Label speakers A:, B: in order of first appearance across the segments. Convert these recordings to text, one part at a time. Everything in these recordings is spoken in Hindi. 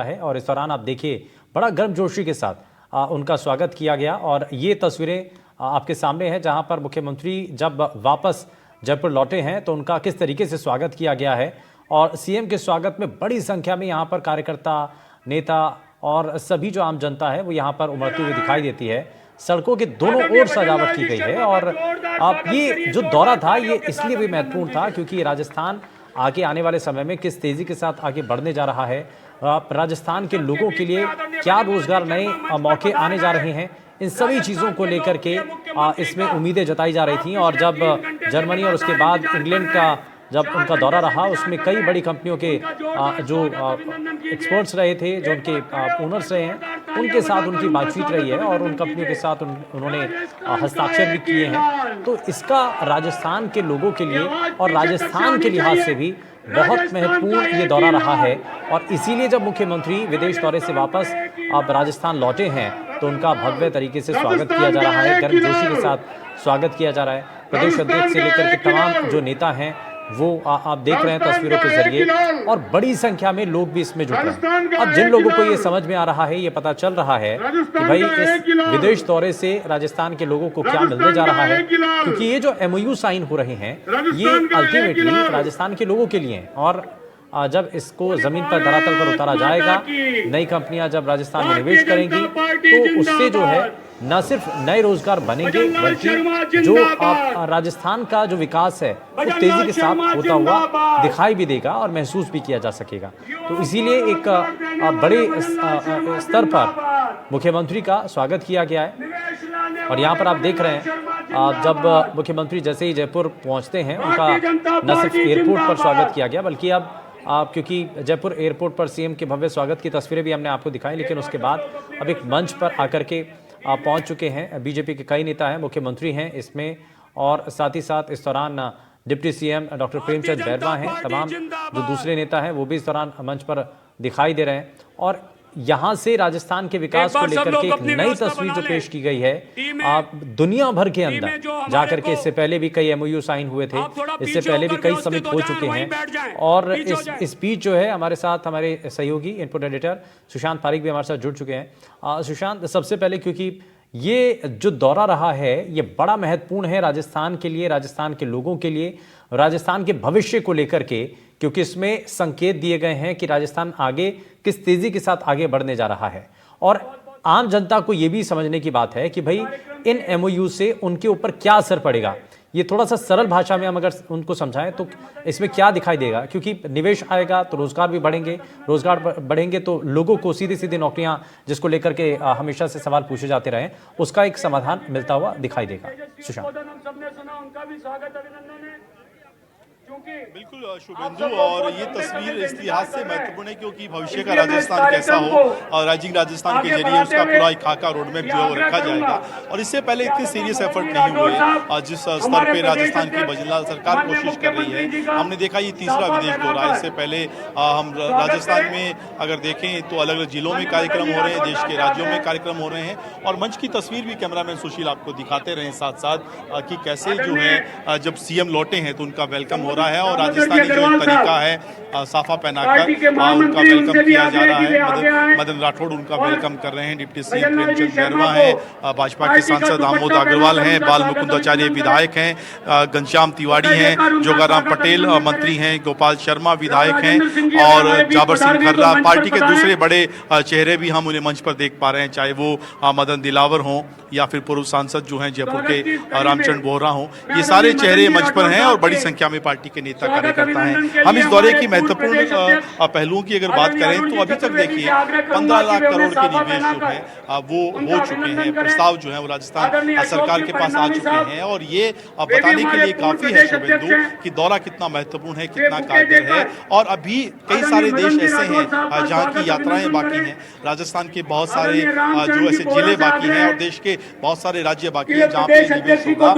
A: है और इस दौरान आप देखिए बड़ा गर्मजोशी के साथ उनका स्वागत किया गया। और ये तस्वीरें आपके सामने हैं जहां पर मुख्यमंत्री जब वापस जयपुर लौटे हैं तो उनका किस तरीके से स्वागत किया गया है। और सीएम के स्वागत में बड़ी संख्या में यहां पर कार्यकर्ता, नेता और सभी जो आम जनता है वो यहां पर उमड़ती हुई दिखाई देती है। सड़कों के दोनों ओर सजावट की गई है। और आप ये जो दौरा था ये इसलिए भी महत्वपूर्ण था क्योंकि राजस्थान आगे आने वाले समय में किस तेजी के साथ आगे बढ़ने जा रहा है, राजस्थान के लोगों के लिए क्या रोजगार नए मौके आने जा रहे हैं, इन सभी चीज़ों को लेकर के इसमें उम्मीदें जताई जा रही थी। और जब जर्मनी और उसके बाद इंग्लैंड का जब उनका दौरा रहा उसमें कई बड़ी कंपनियों के जो एक्सपर्ट्स रहे थे, जो उनके ओनर्स रहे हैं, उनके साथ उनकी बातचीत रही है और उन कंपनियों के साथ उन्होंने हस्ताक्षर भी किए हैं। तो इसका राजस्थान के लोगों के लिए और राजस्थान के लिहाज से भी बहुत महत्वपूर्ण ये दौरा रहा है। और इसीलिए जब मुख्यमंत्री विदेश दौरे से वापस अब राजस्थान लौटे हैं तो उनका भव्य तरीके से स्वागत किया जा रहा है, गर्मजोशी के साथ स्वागत किया जा रहा है। प्रदेश अध्यक्ष से लेकर के तमाम जो नेता हैं वो आप देख रहे हैं तस्वीरों के जरिए, और बड़ी संख्या में लोग भी इसमें जुट रहे हैं। अब जिन लोगों को ये समझ में आ रहा है, ये पता चल रहा है कि भाई इस विदेश दौरे से राजस्थान के लोगों को क्या मिलने जा रहा है, क्योंकि ये जो एमओयू साइन हो रहे हैं ये अल्टीमेटली राजस्थान के लोगों के लिए हैं। और जब इसको जमीन पर धरातल पर उतारा जाएगा, नई कंपनियां जब राजस्थान में निवेश करेंगी तो उससे जो है न सिर्फ नए रोजगार बनेंगे बल्कि जो राजस्थान का जो विकास है वो तेजी के साथ होता हुआ दिखाई भी देगा और महसूस भी किया जा सकेगा। तो इसीलिए एक बड़े स्तर पर मुख्यमंत्री का स्वागत किया गया है। और यहाँ पर आप देख रहे हैं जब मुख्यमंत्री जैसे ही जयपुर पहुँचते हैं उनका न सिर्फ एयरपोर्ट पर स्वागत किया गया बल्कि अब क्योंकि जयपुर एयरपोर्ट पर सीएम के भव्य स्वागत की तस्वीरें भी हमने आपको दिखाई, लेकिन उसके बाद अब एक मंच पर आकर के पहुंच चुके हैं। बीजेपी के कई नेता हैं, मुख्यमंत्री हैं इसमें, और साथ ही साथ इस दौरान deputy CM doctor Premchand Bairwa हैं, तमाम जो दूसरे नेता हैं वो भी इस दौरान मंच पर दिखाई दे रहे हैं। और यहाँ से राजस्थान के विकास को लेकर के एक नई तस्वीर जो पेश की गई है दुनिया भर के अंदर जाकर के, इससे पहले भी कई एमओयू साइन हुए थे, इससे पहले भी कई समिट हो चुके हैं। और इस बीच जो है हमारे साथ हमारे सहयोगी इनपुट एडिटर सुशांत पारिक भी हमारे साथ जुड़ चुके हैं। सुशांत, सबसे पहले क्योंकि ये जो दौरा रहा है ये बड़ा महत्वपूर्ण है राजस्थान के लिए, राजस्थान के लोगों के लिए, राजस्थान के भविष्य को लेकर के, क्योंकि इसमें संकेत दिए गए हैं कि राजस्थान आगे किस तेजी के साथ आगे बढ़ने जा रहा है। और आम जनता को यह भी समझने की बात है कि भाई इन एमओयू से उनके ऊपर क्या असर पड़ेगा। ये थोड़ा सा सरल भाषा में हम अगर उनको समझाएं तो इसमें क्या दिखाई देगा, क्योंकि निवेश आएगा तो रोजगार भी बढ़ेंगे, रोजगार बढ़ेंगे तो लोगों को सीधी सीधी नौकरियां जिसको लेकर के हमेशा से सवाल पूछे जाते रहे उसका एक समाधान मिलता हुआ दिखाई देगा। सुशांत।
B: बिल्कुल शुभेंदु, और ये तस्वीर इस लिहाज से महत्वपूर्ण है क्योंकि भविष्य का राजस्थान कैसा हो और राइजिंग राजस्थान के जरिए उसका पूरा एक खाका रोड मैप जो है वो रखा जाएगा। और इससे पहले इतने सीरियस एफर्ट नहीं हुए जिस स्तर पे राजस्थान की बजरंग सरकार कोशिश कर रही है। हमने देखा ये तीसरा विदेश दौरा है। इससे पहले हम राजस्थान में अगर देखें तो अलग अलग जिलों में कार्यक्रम हो रहे हैं, देश के राज्यों में कार्यक्रम हो रहे हैं, और मंच की तस्वीर भी कैमरामैन सुशील आपको दिखाते रहे साथ साथ कि कैसे जो है जब सीएम लौटे हैं तो उनका वेलकम हो रहा है। और राजस्थानी जो तरीका है साफा पहनाकर उनका वेलकम किया जा रहा है। मदन राठौड़ उनका वेलकम कर रहे हैं, डिप्टी सीएम प्रेमचंद बैरवा हैं, भाजपा के सांसद आमोद अग्रवाल हैं, बाल मुकुंदाचार्य विधायक हैं, घनश्याम तिवारी हैं, जोगाराम पटेल मंत्री हैं, गोपाल शर्मा विधायक हैं, और जाबर सिंह खर्रा पार्टी के दूसरे बड़े चेहरे भी हम उन्हें मंच पर देख पा रहे हैं, चाहे वो मदन दिलावर हों या फिर पूर्व सांसद जो हैं जयपुर के रामचंद्र बोहरा हों। ये सारे चेहरे मंच पर हैं और बड़ी संख्या में पार्टी के नेता कार्यकर्ता हैं। हम इस दौरे की महत्वपूर्ण पहलुओं की अगर बात करें तो अभी तक देखिए 15 लाख करोड़ के निवेश जो है वो हो चुके हैं, प्रस्ताव जो है वो राजस्थान सरकार के पास आ चुके हैं। और ये बताने के लिए काफी है शुभेंदु कि दौरा कितना महत्वपूर्ण है, कितना कारगर है। और अभी कई सारे देश ऐसे हैं जहाँ की यात्राएं बाकी हैं, राजस्थान के बहुत सारे जो ऐसे जिले बाकी हैं और देश के बहुत सारे राज्य बाकी हैं जहाँ पे निवेश होगा।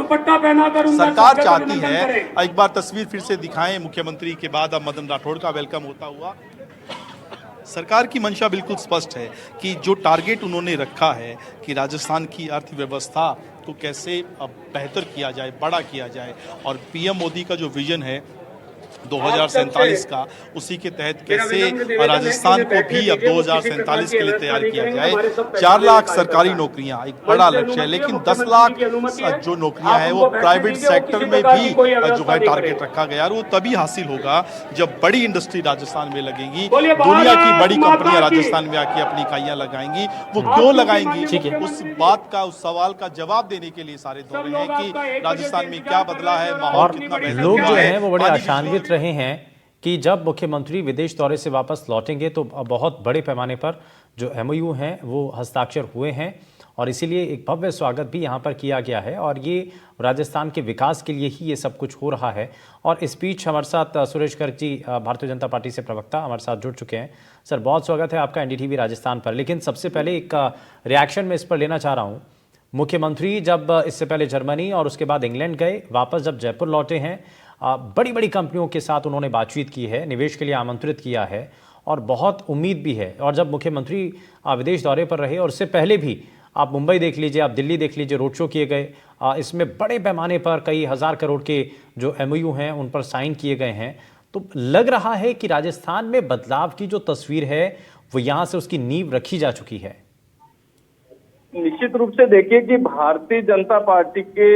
B: सरकार चाहती है, एक बार तस्वीर फिर से दिखाएं मुख्यमंत्री के बाद अब मदन राठौड़ का वेलकम होता हुआ। सरकार की मंशा बिल्कुल स्पष्ट है कि जो टारगेट उन्होंने रखा है कि राजस्थान की अर्थव्यवस्था को कैसे बेहतर किया जाए, बड़ा किया जाए, और पीएम मोदी का जो विजन है 2047 का, उसी के तहत कैसे राजस्थान को भी अब 2047 के लिए तैयार किया जाए। 4 लाख सरकारी नौकरियां एक बड़ा लक्ष्य है, लेकिन 10 लाख जो नौकरियां हैं वो प्राइवेट सेक्टर में भी जो है टारगेट रखा गया, और वो तभी हासिल होगा जब बड़ी इंडस्ट्री राजस्थान में लगेगी, दुनिया की बड़ी कंपनियां राजस्थान में आके अपनी इकाइयां लगाएंगी। वो क्यों लगाएंगी, उस बात का, उस सवाल का जवाब देने के लिए सारे दौरे हैं कि राजस्थान में क्या बदला है, माहौल कितना बेहतर
A: लोग
B: हुआ
A: जो
B: है।
A: हैं वो बड़े आशान्वित रहे हैं कि जब मुख्यमंत्री विदेश दौरे से वापस लौटेंगे तो बहुत बड़े पैमाने पर जो एमओयू हैं वो हस्ताक्षर हुए हैं, और इसीलिए एक भव्य स्वागत भी यहाँ पर किया गया है, और ये राजस्थान के विकास के लिए ही ये सब कुछ हो रहा है। और इस बीच हमारे साथ सुरेश गर्ग जी, भारतीय जनता पार्टी से प्रवक्ता, हमारे साथ जुड़ चुके हैं। सर, बहुत स्वागत है आपका एनडीटीवी राजस्थान पर। लेकिन सबसे पहले एक रिएक्शन में इस पर लेना चाह रहा हूँ। मुख्यमंत्री जब इससे पहले जर्मनी और उसके बाद इंग्लैंड गए, वापस जब जयपुर लौटे हैं, बड़ी बड़ी कंपनियों के साथ उन्होंने बातचीत की है, निवेश के लिए आमंत्रित किया है, और बहुत उम्मीद भी है। और जब मुख्यमंत्री विदेश दौरे पर रहे, और उससे पहले भी आप मुंबई देख लीजिए, आप दिल्ली देख लीजिए, रोड शो किए गए, इसमें बड़े पैमाने पर कई हज़ार करोड़ के जो एमओयू हैं उन पर साइन किए गए हैं। तो लग रहा है कि राजस्थान में बदलाव की जो तस्वीर है वो यहाँ से उसकी नींव रखी जा चुकी है।
C: निश्चित रूप से देखिए कि भारतीय जनता पार्टी के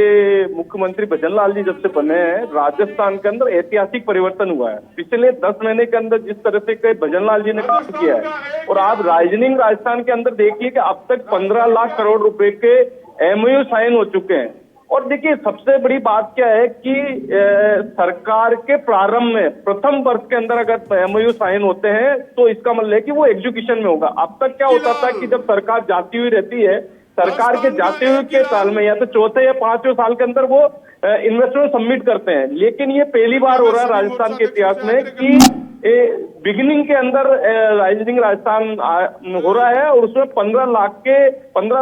C: मुख्यमंत्री भजन लाल जी जब से बने हैं, राजस्थान के अंदर ऐतिहासिक परिवर्तन हुआ है। पिछले 10 महीने के अंदर जिस तरह से भजन लाल जी ने काम किया है, और आप राइजनिंग राजस्थान के अंदर देखिए कि अब तक 15 लाख करोड़ रुपए के एमओयू साइन हो चुके हैं। और देखिए सबसे बड़ी बात क्या है कि सरकार के प्रारंभ में प्रथम वर्ष के अंदर अगर एमओयू साइन होते हैं तो इसका मतलब है कि वो एग्जीक्यूशन में होगा। अब तक क्या होता था कि जब सरकार जाती हुई रहती है, सरकार के जाते हुए के साल में या तो चौथे या पांचवें साल के अंदर वो इन्वेस्टमेंट सबमिट करते हैं। लेकिन ये पहली बार हो रहा है राजस्थान के इतिहास में कि बिगिनिंग के अंदर राइजिंग राजस्थान हो रहा है, और उसमें 15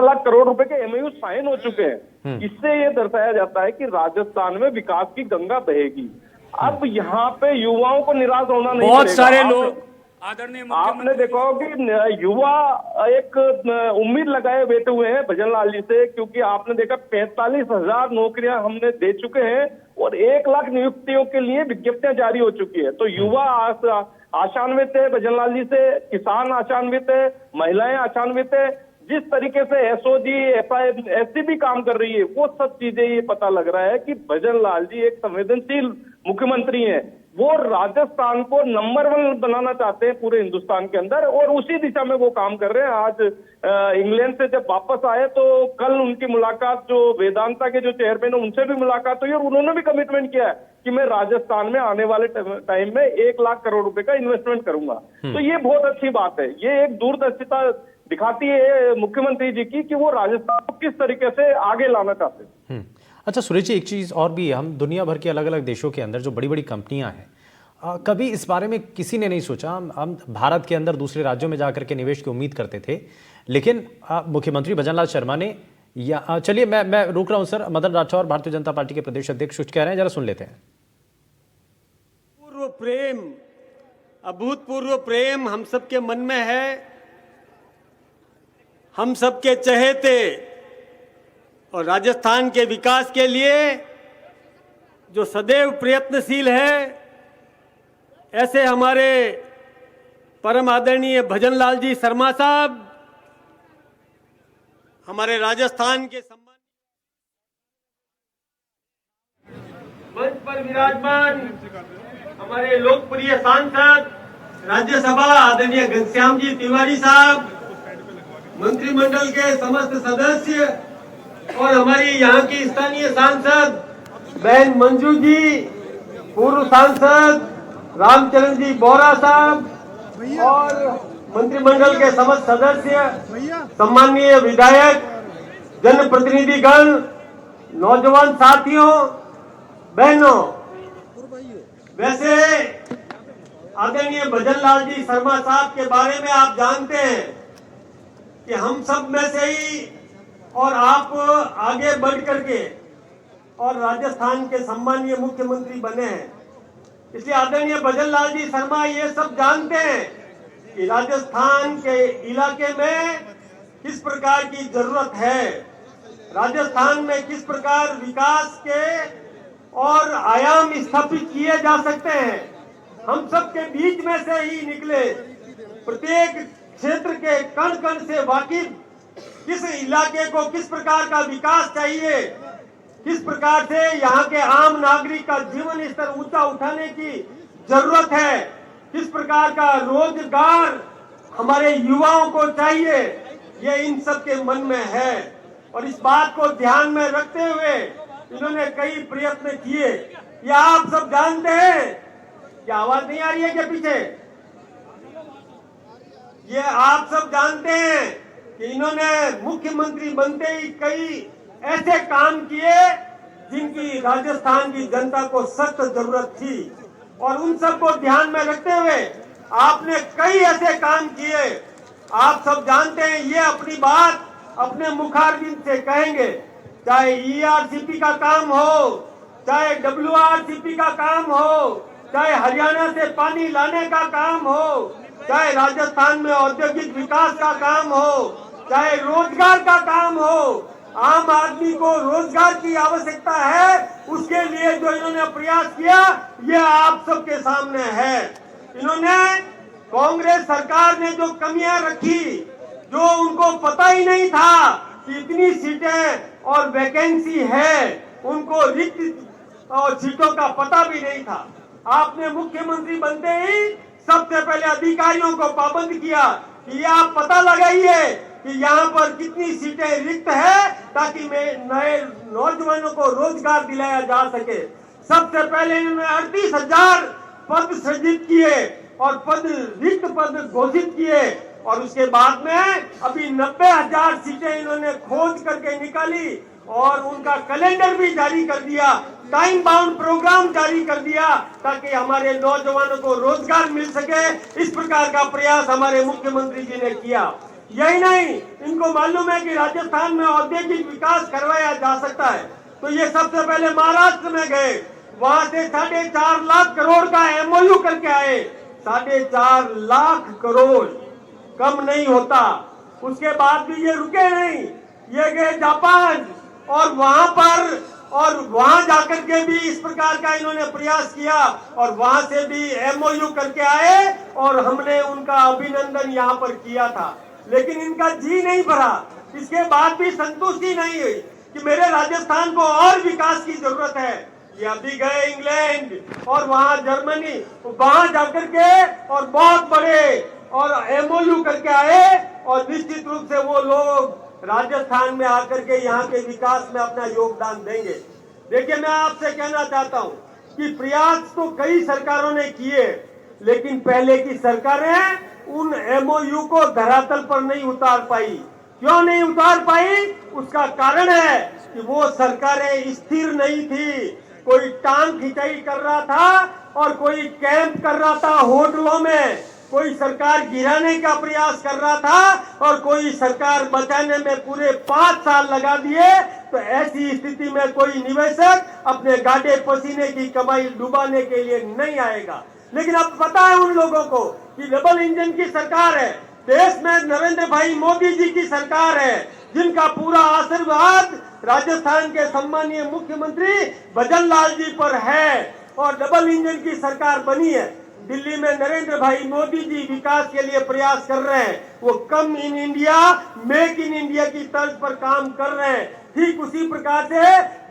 C: लाख करोड़ रुपए के एमओयू साइन हो चुके हैं। इससे ये दर्शाया जाता है कि राजस्थान में विकास की गंगा बहेगी। अब यहाँ पे युवाओं को निराश होना नहीं,
D: बहुत सारे लोग आदरणीय
C: आपने देखा हो कि युवा एक उम्मीद लगाए बैठे हुए हैं भजन लाल जी से, क्योंकि आपने देखा 45,000 नौकरियां हमने दे चुके हैं और 1 लाख नियुक्तियों के लिए विज्ञप्तियां जारी हो चुकी है। तो युवा आशान्वित है भजन लाल जी से, किसान आशान्वित है, महिलाएं आशान्वित है। जिस तरीके से एसओजी एसआईएससी भी काम कर रही है, वो सब चीजें ये पता लग रहा है कि भजन लाल जी एक संवेदनशील मुख्यमंत्री हैं। वो राजस्थान को नंबर 1 बनाना चाहते हैं पूरे हिंदुस्तान के अंदर, और उसी दिशा में वो काम कर रहे हैं। आज इंग्लैंड से जब वापस आए तो कल उनकी मुलाकात जो वेदांता के जो चेयरमैन है उनसे भी मुलाकात हुई, और उन्होंने भी कमिटमेंट किया है कि मैं राजस्थान में आने वाले टाइम में 1 लाख करोड़ रुपए का इन्वेस्टमेंट करूंगा। तो ये बहुत अच्छी बात है। ये एक दूरदर्शिता दिखाती है मुख्यमंत्री जी की कि वो राजस्थान को किस तरीके से आगे लाना चाहते हैं।
A: अच्छा सुरेश जी, एक चीज़ और भी है, हम दुनिया भर के अलग अलग देशों के अंदर जो बड़ी बड़ी कंपनियां हैं, कभी इस बारे में किसी ने नहीं सोचा। हम भारत के अंदर दूसरे राज्यों में जाकर के निवेश की उम्मीद करते थे, लेकिन मुख्यमंत्री भजनलाल शर्मा ने चलिए मैं रोक रहा हूं सर। मदन राठौर भारतीय जनता पार्टी के प्रदेश अध्यक्ष कुछ कह रहे हैं, जरा सुन लेते हैं।
D: पूर्व प्रेम, अभूतपूर्व प्रेम हम सबके मन में है, हम सबके चहेते, और राजस्थान के विकास के लिए जो सदैव प्रयत्नशील है, ऐसे हमारे परम आदरणीय भजन लाल जी शर्मा साहब, हमारे राजस्थान के सम्मान मंच पर विराजमान हमारे लोकप्रिय सांसद राज्यसभा आदरणीय घनश्याम जी तिवारी साहब, मंत्रिमंडल के समस्त सदस्य और हमारी यहाँ की स्थानीय सांसद बहन मंजू जी, पूर्व सांसद रामचरण जी बोरा साहब और मंत्रिमंडल के समस्त सदस्य, सम्माननीय विधायक, जनप्रतिनिधिगण, नौजवान साथियों, बहनों, वैसे आदरणीय भजन लाल जी शर्मा साहब के बारे में आप जानते हैं कि हम सब में से ही और आप आगे बढ़ करके और राजस्थान के सम्मानीय मुख्यमंत्री बने हैं। इसलिए आदरणीय भजन लाल जी शर्मा ये सब जानते हैं कि राजस्थान के इलाके में किस प्रकार की जरूरत है, राजस्थान में किस प्रकार विकास के और आयाम स्थापित किए जा सकते हैं। हम सब के बीच में से ही निकले, प्रत्येक क्षेत्र के कण कण से वाकिफ, किस इलाके को किस प्रकार का विकास चाहिए, किस प्रकार से यहाँ के आम नागरिक का जीवन स्तर ऊंचा उठाने की जरूरत है, किस प्रकार का रोजगार हमारे युवाओं को चाहिए, ये इन सब के मन में है। और इस बात को ध्यान में रखते हुए इन्होंने कई प्रयत्न किए। ये आप सब जानते हैं, क्या आवाज नहीं आ रही है क्या पीछे? ये आप सब जानते हैं कि इन्होंने मुख्यमंत्री बनते ही कई ऐसे काम किए जिनकी राजस्थान की जनता को सख्त जरूरत थी। और उन सबको ध्यान में रखते हुए आपने कई ऐसे काम किए। आप सब जानते हैं, ये अपनी बात अपने मुखारबिंद से कहेंगे, चाहे ERCP का काम हो, चाहे WRCP का काम हो, चाहे हरियाणा से पानी लाने का काम हो, चाहे राजस्थान में औद्योगिक विकास का काम हो, चाहे रोजगार का काम हो। आम आदमी को रोजगार की आवश्यकता है, उसके लिए जो इन्होंने प्रयास किया ये आप सबके सामने है। इन्होंने कांग्रेस सरकार ने जो कमियां रखी, जो उनको पता ही नहीं था कि इतनी सीटें और वैकेंसी है, उनको रिक्त और सीटों का पता भी नहीं था। आपने मुख्यमंत्री बनते ही सबसे पहले अधिकारियों को पाबंद किया कि ये आप पता लगाइए कि यहाँ पर कितनी सीटें रिक्त है, ताकि नए नौजवानों को रोजगार दिलाया जा सके। सबसे पहले इन्होंने 38,000 पद सृजित किए और रिक्त पद घोषित किए। और उसके बाद में अभी 90,000 सीटें इन्होंने खोज करके निकाली और उनका कैलेंडर भी जारी कर दिया, टाइम बाउंड प्रोग्राम जारी कर दिया, ताकि हमारे नौजवानों को रोजगार मिल सके। इस प्रकार का प्रयास हमारे मुख्यमंत्री जी ने किया। यही नहीं, इनको मालूम है कि राजस्थान में औद्योगिक विकास करवाया जा सकता है, तो ये सबसे पहले महाराष्ट्र में गए, वहां से 4.5 लाख करोड़ का MOU करके आए। 4.5 लाख करोड़ कम नहीं होता। उसके बाद भी ये रुके नहीं, ये गए जापान और वहां जाकर के भी इस प्रकार का इन्होंने प्रयास किया और वहां से भी MOU करके आए और हमने उनका अभिनंदन यहाँ पर किया था। लेकिन इनका जी नहीं भरा, इसके बाद भी संतुष्टि नहीं हुई कि मेरे राजस्थान को और विकास की जरूरत है। ये अभी गए इंग्लैंड और वहां जर्मनी, वहां जाकर के और बहुत बड़े और MOU करके आए और निश्चित रूप से वो लोग राजस्थान में आकर के यहाँ के विकास में अपना योगदान देंगे। देखिए, मैं आपसे कहना चाहता हूँ कि प्रयास तो कई सरकारों ने किए, लेकिन पहले की सरकारें उन MOU को धरातल पर नहीं उतार पाई। क्यों नहीं उतार पाई? उसका कारण है कि वो सरकारें स्थिर नहीं थी। कोई टांग खिंचाई कर रहा था और कोई कैंप कर रहा था होटलों में, कोई सरकार गिराने का प्रयास कर रहा था और कोई सरकार बचाने में पूरे 5 साल लगा दिए। तो ऐसी स्थिति में कोई निवेशक अपने गाढ़े पसीने की कमाई डुबाने के लिए नहीं आएगा। लेकिन अब पता है उन लोगों को कि डबल इंजन की सरकार है, देश में नरेंद्र भाई मोदी जी की सरकार है, जिनका पूरा आशीर्वाद राजस्थान के सम्मानीय मुख्यमंत्री भजन लाल जी पर है और डबल इंजन की सरकार बनी है। दिल्ली में नरेंद्र भाई मोदी जी विकास के लिए प्रयास कर रहे हैं। वो come in India, make in India की तर्ज पर काम कर रहे हैं। ठीक उसी प्रकार से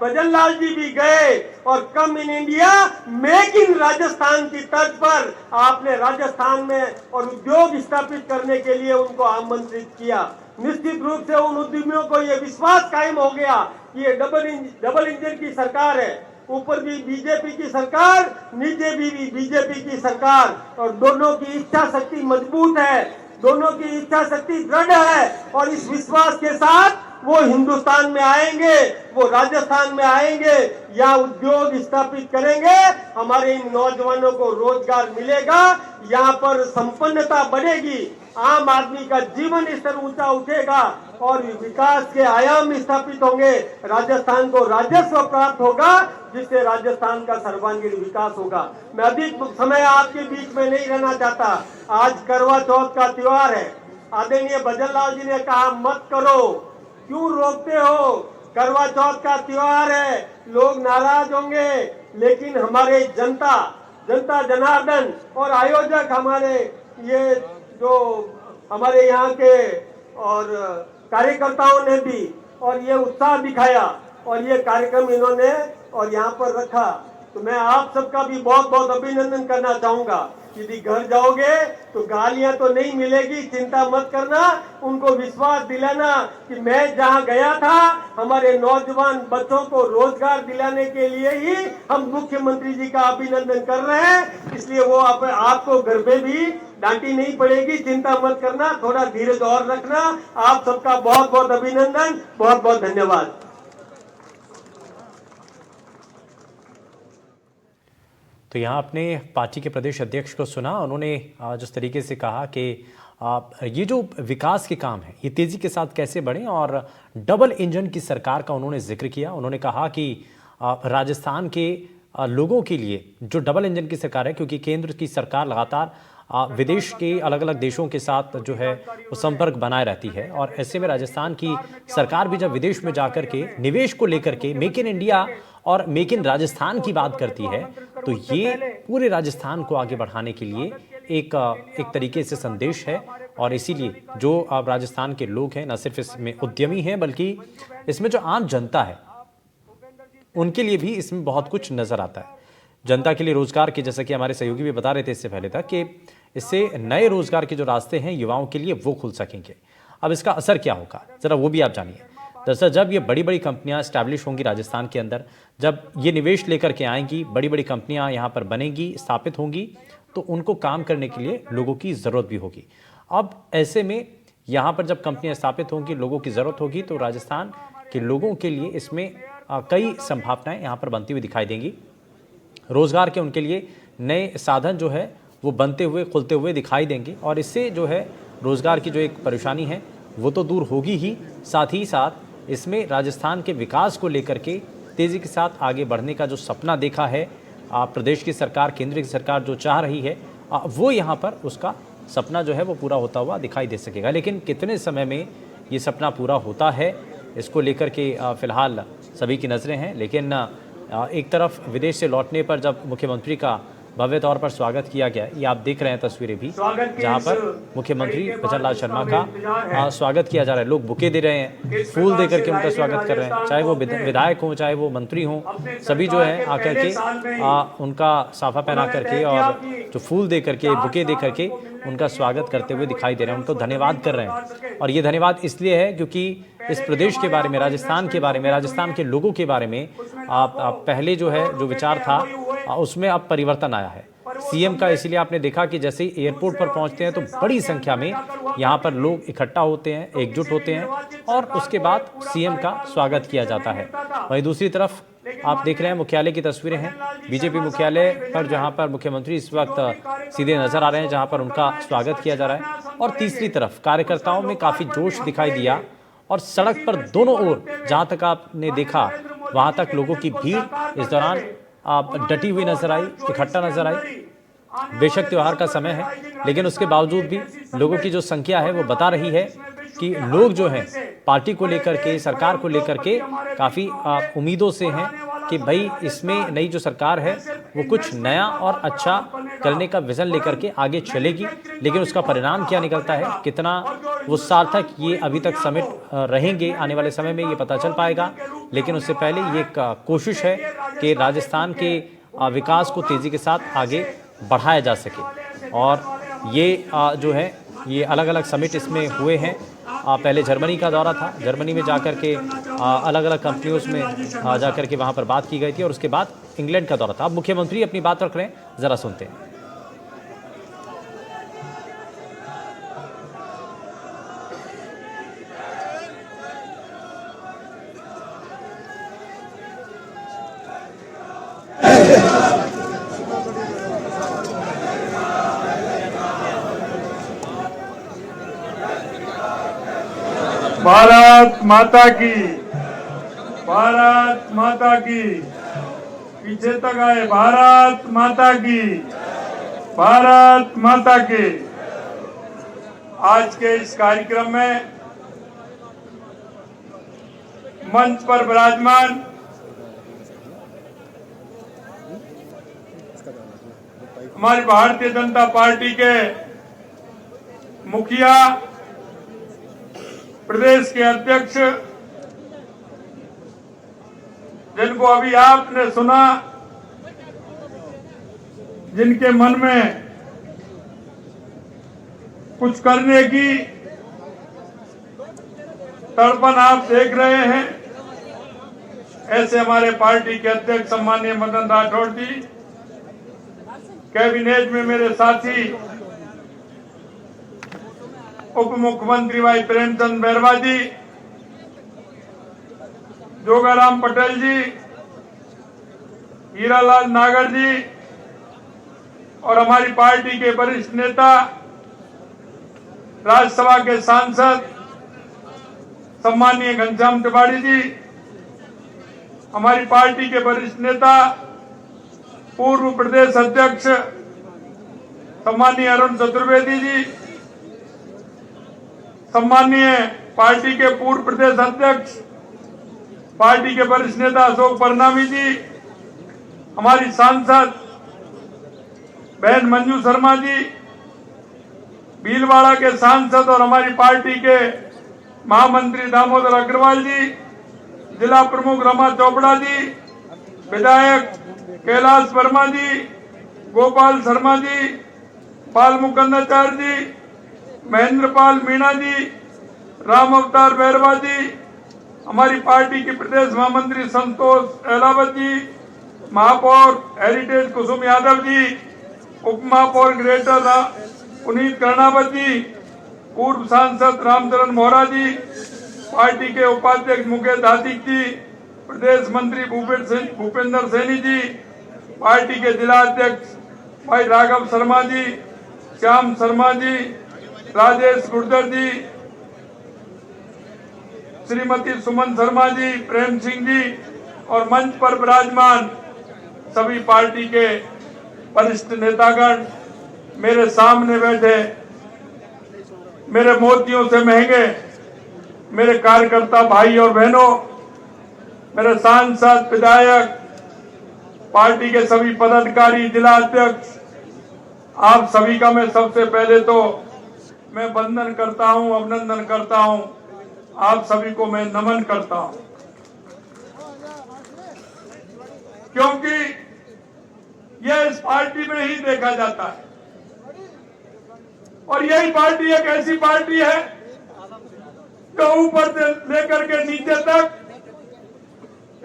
D: भजन लाल जी भी गए और come in India, make in Rajasthan की तर्ज पर आपने राजस्थान में और उद्योग स्थापित करने के लिए उनको आमंत्रित किया। निश्चित रूप से उन उद्यमियों को ये विश्वास कायम हो गया कि ये डबल इंजन की सरकार है, ऊपर भी बीजेपी की सरकार, नीचे भी बीजेपी की सरकार, और दोनों की इच्छा शक्ति मजबूत है, दोनों की इच्छा शक्ति दृढ़ है। और इस विश्वास के साथ वो हिंदुस्तान में आएंगे, वो राजस्थान में आएंगे, यहाँ उद्योग स्थापित करेंगे, हमारे इन नौजवानों को रोजगार मिलेगा, यहाँ पर संपन्नता बढ़ेगी, आम आदमी का जीवन स्तर ऊंचा उठेगा और विकास के आयाम स्थापित होंगे। राजस्थान को राजस्व प्राप्त होगा, जिससे राजस्थान का सर्वांगीण विकास होगा। मैं अधिक समय आपके बीच में नहीं रहना चाहता। आज करवा चौथ का त्योहार है। आदरणीय भजन लाल जी ने कहा मत करो, क्यों रोकते हो? करवा चौथ का त्योहार है, लोग नाराज होंगे, लेकिन हमारे जनता जनता जनार्दन और आयोजक हमारे ये जो हमारे यहाँ के और कार्यकर्ताओं ने भी और ये उत्साह दिखाया और ये कार्यक्रम इन्होंने और यहाँ पर रखा, तो मैं आप सबका भी बहुत बहुत अभिनंदन करना चाहूंगा। यदि घर जाओगे तो गालियां तो नहीं मिलेगी, चिंता मत करना। उनको विश्वास दिलाना कि मैं जहां गया था हमारे नौजवान बच्चों को रोजगार दिलाने के लिए ही हम मुख्यमंत्री जी का अभिनंदन कर रहे हैं, इसलिए वो आपको घर में भी डांटी नहीं पड़ेगी, चिंता मत करना, थोड़ा धीरज और रखना। आप सबका बहुत बहुत अभिनंदन, बहुत बहुत धन्यवाद।
A: तो यहाँ आपने पार्टी के प्रदेश अध्यक्ष को सुना। उन्होंने जिस तरीके से कहा कि ये जो विकास के काम है ये तेज़ी के साथ कैसे बढ़ें और डबल इंजन की सरकार का उन्होंने जिक्र किया। उन्होंने कहा कि राजस्थान के लोगों के लिए जो डबल इंजन की सरकार है, क्योंकि केंद्र की सरकार लगातार विदेश के अलग अलग देशों के साथ जो है वो संपर्क बनाए रहती है, और ऐसे में राजस्थान की सरकार भी जब विदेश में जाकर के निवेश को लेकर के मेक इन इंडिया और मेक इन राजस्थान की बात करती है, तो ये पूरे राजस्थान को आगे बढ़ाने के लिए एक तरीके से संदेश है। और इसीलिए जो अब राजस्थान के लोग हैं न सिर्फ इसमें उद्यमी हैं बल्कि इसमें जो आम जनता है उनके लिए भी इसमें बहुत कुछ नजर आता है। जनता के लिए रोजगार के, जैसा कि हमारे सहयोगी भी बता रहे थे इससे पहले तक, कि इससे नए रोजगार के जो रास्ते हैं युवाओं के लिए वो खुल सकेंगे। अब इसका असर क्या होगा जरा वो भी आप जानिए। दरअसल जब ये बड़ी बड़ी कंपनियां स्टैब्लिश होंगी राजस्थान के अंदर, जब ये निवेश लेकर के आएंगी, बड़ी बड़ी कंपनियां यहाँ पर बनेंगी, स्थापित होंगी, तो उनको काम करने के लिए लोगों की ज़रूरत भी होगी। अब ऐसे में यहाँ पर जब कंपनियां स्थापित होंगी, लोगों की ज़रूरत होगी, तो राजस्थान के लोगों के लिए इसमें कई संभावनाएं यहाँ पर बनती हुई दिखाई देंगी। रोज़गार के उनके लिए नए साधन जो है वो बनते हुए, खुलते हुए दिखाई देंगे, और इससे जो है रोज़गार की जो एक परेशानी है वो तो दूर होगी ही, साथ ही साथ इसमें राजस्थान के विकास को लेकर के तेज़ी के साथ आगे बढ़ने का जो सपना देखा है प्रदेश की सरकार, केंद्र की सरकार जो चाह रही है, वो यहाँ पर उसका सपना जो है वो पूरा होता हुआ दिखाई दे सकेगा। लेकिन कितने समय में ये सपना पूरा होता है, इसको लेकर के फ़िलहाल सभी की नज़रें हैं। लेकिन एक तरफ विदेश से लौटने पर जब मुख्यमंत्री का भव्य तौर पर स्वागत किया गया, ये आप देख रहे हैं तस्वीरें भी, जहां पर मुख्यमंत्री भजन लाल शर्मा का स्वागत किया जा रहा है। लोग बुके दे रहे हैं, फूल दे करके उनका स्वागत कर रहे हैं, चाहे वो विधायक हों, चाहे वो मंत्री हों, सभी जो है आकर के उनका साफा पहना करके और जो फूल दे करके, बुके दे करके उनका स्वागत करते हुए दिखाई दे रहे हैं, उनको धन्यवाद कर रहे हैं। और ये धन्यवाद इसलिए है क्योंकि इस प्रदेश के बारे में, राजस्थान के बारे में, राजस्थान के लोगों के बारे में पहले जो है जो विचार था उसमें अब परिवर्तन आया है सीएम का। इसीलिए आपने देखा कि जैसे ही एयरपोर्ट पर पहुंचते हैं तो बड़ी संख्या में यहाँ पर लोग इकट्ठा होते हैं, एकजुट होते हैं, और उसके बाद सीएम का स्वागत किया जाता है। वहीं दूसरी तरफ आप देख रहे हैं मुख्यालय की तस्वीरें हैं, बीजेपी मुख्यालय पर, जहां पर मुख्यमंत्री इस वक्त सीधे नजर आ रहे हैं, जहां पर उनका स्वागत किया जा रहा है। और तीसरी तरफ कार्यकर्ताओं में काफी जोश दिखाई दिया, और सड़क पर दोनों ओर जहां तक आपने देखा वहां तक लोगों की भीड़ इस दौरान डटी हुई नजर आई, इकट्ठा नजर आई। बेशक त्योहार का समय है, लेकिन उसके बावजूद भी लोगों की जो संख्या है वो बता रही है कि लोग जो हैं पार्टी को लेकर के, सरकार को लेकर के काफ़ी उम्मीदों से हैं कि भाई इसमें नई जो सरकार है वो कुछ नया और अच्छा करने का विजन लेकर के आगे चलेगी। लेकिन उसका परिणाम क्या निकलता है, कितना वो सार्थक ये अभी तक समिट रहेंगे आने वाले समय में, ये पता चल पाएगा। लेकिन उससे पहले ये एक कोशिश है कि राजस्थान के विकास को तेज़ी के साथ आगे बढ़ाया जा सके। और ये जो है ये अलग अलग समिट इसमें हुए हैं। पहले जर्मनी का दौरा था, जर्मनी में जाकर के अलग अलग कंपनियों में जाकर के वहाँ पर बात की गई थी, और उसके बाद इंग्लैंड का दौरा था। अब मुख्यमंत्री अपनी बात रख रहे हैं, ज़रा सुनते हैं।
E: भारत माता की, भारत माता की, पीछे तक आए, भारत माता की, भारत माता की। आज के इस कार्यक्रम में मंच पर विराजमान हमारी भारतीय जनता पार्टी के मुखिया, प्रदेश के अध्यक्ष, जिनको अभी आपने सुना, जिनके मन में कुछ करने की तड़पन आप देख रहे हैं, ऐसे हमारे पार्टी के अध्यक्ष सम्माननीय मदन राठौड़ जी, कैबिनेट में मेरे साथी उप मुख्यमंत्री भाई प्रेमचंद बैरवा जी, जोगाराम पटेल जी, हीरालाल नागर जी और हमारी पार्टी के वरिष्ठ नेता, राज्यसभा के सांसद सम्माननीय घनश्याम तिवारी जी, हमारी पार्टी के वरिष्ठ नेता पूर्व प्रदेश अध्यक्ष सम्माननीय अरुण चतुर्वेदी जी, सम्माननीय पार्टी के पूर्व प्रदेश अध्यक्ष, पार्टी के वरिष्ठ नेता अशोक परनामी जी, हमारी सांसद बहन मंजू शर्मा जी, भीलवाड़ा के सांसद और हमारी पार्टी के महामंत्री दामोदर अग्रवाल जी, जिला प्रमुख रमा चोपड़ा जी, विधायक कैलाश वर्मा जी, गोपाल शर्मा जी, पाल मुकंदाचार्य जी, महेंद्र पाल मीणा जी, राम अवतार बैरवा जी, हमारी पार्टी की प्रदेश महामंत्री संतोष अहलावत जी, महापौर हेरिटेज कुसुम यादव जी, उप महापौर ग्रेटर पुनीत कर्णावत जी, पूर्व सांसद रामचरण मोहरा जी, पार्टी के उपाध्यक्ष मुकेश हाथिक जी, प्रदेश मंत्री भूपेंद्र सैनी जी, पार्टी के जिला अध्यक्ष भाई राघव शर्मा जी, श्याम शर्मा जी, राजेश गुर्जर जी, श्रीमती सुमन शर्मा जी, प्रेम सिंह जी और मंच पर विराजमान सभी पार्टी के वरिष्ठ नेतागण, मेरे सामने बैठे मेरे मोतियों से महंगे मेरे कार्यकर्ता भाई और बहनों, मेरे सांसद, विधायक, पार्टी के सभी पदाधिकारी, जिला अध्यक्ष, आप सभी का मैं सबसे पहले तो मैं वंदन करता हूं, अभिनंदन करता हूं, आप सभी को मैं नमन करता हूं, क्योंकि यह इस पार्टी में ही देखा जाता है और यही पार्टी एक ऐसी पार्टी है जो ऊपर से लेकर के नीचे तक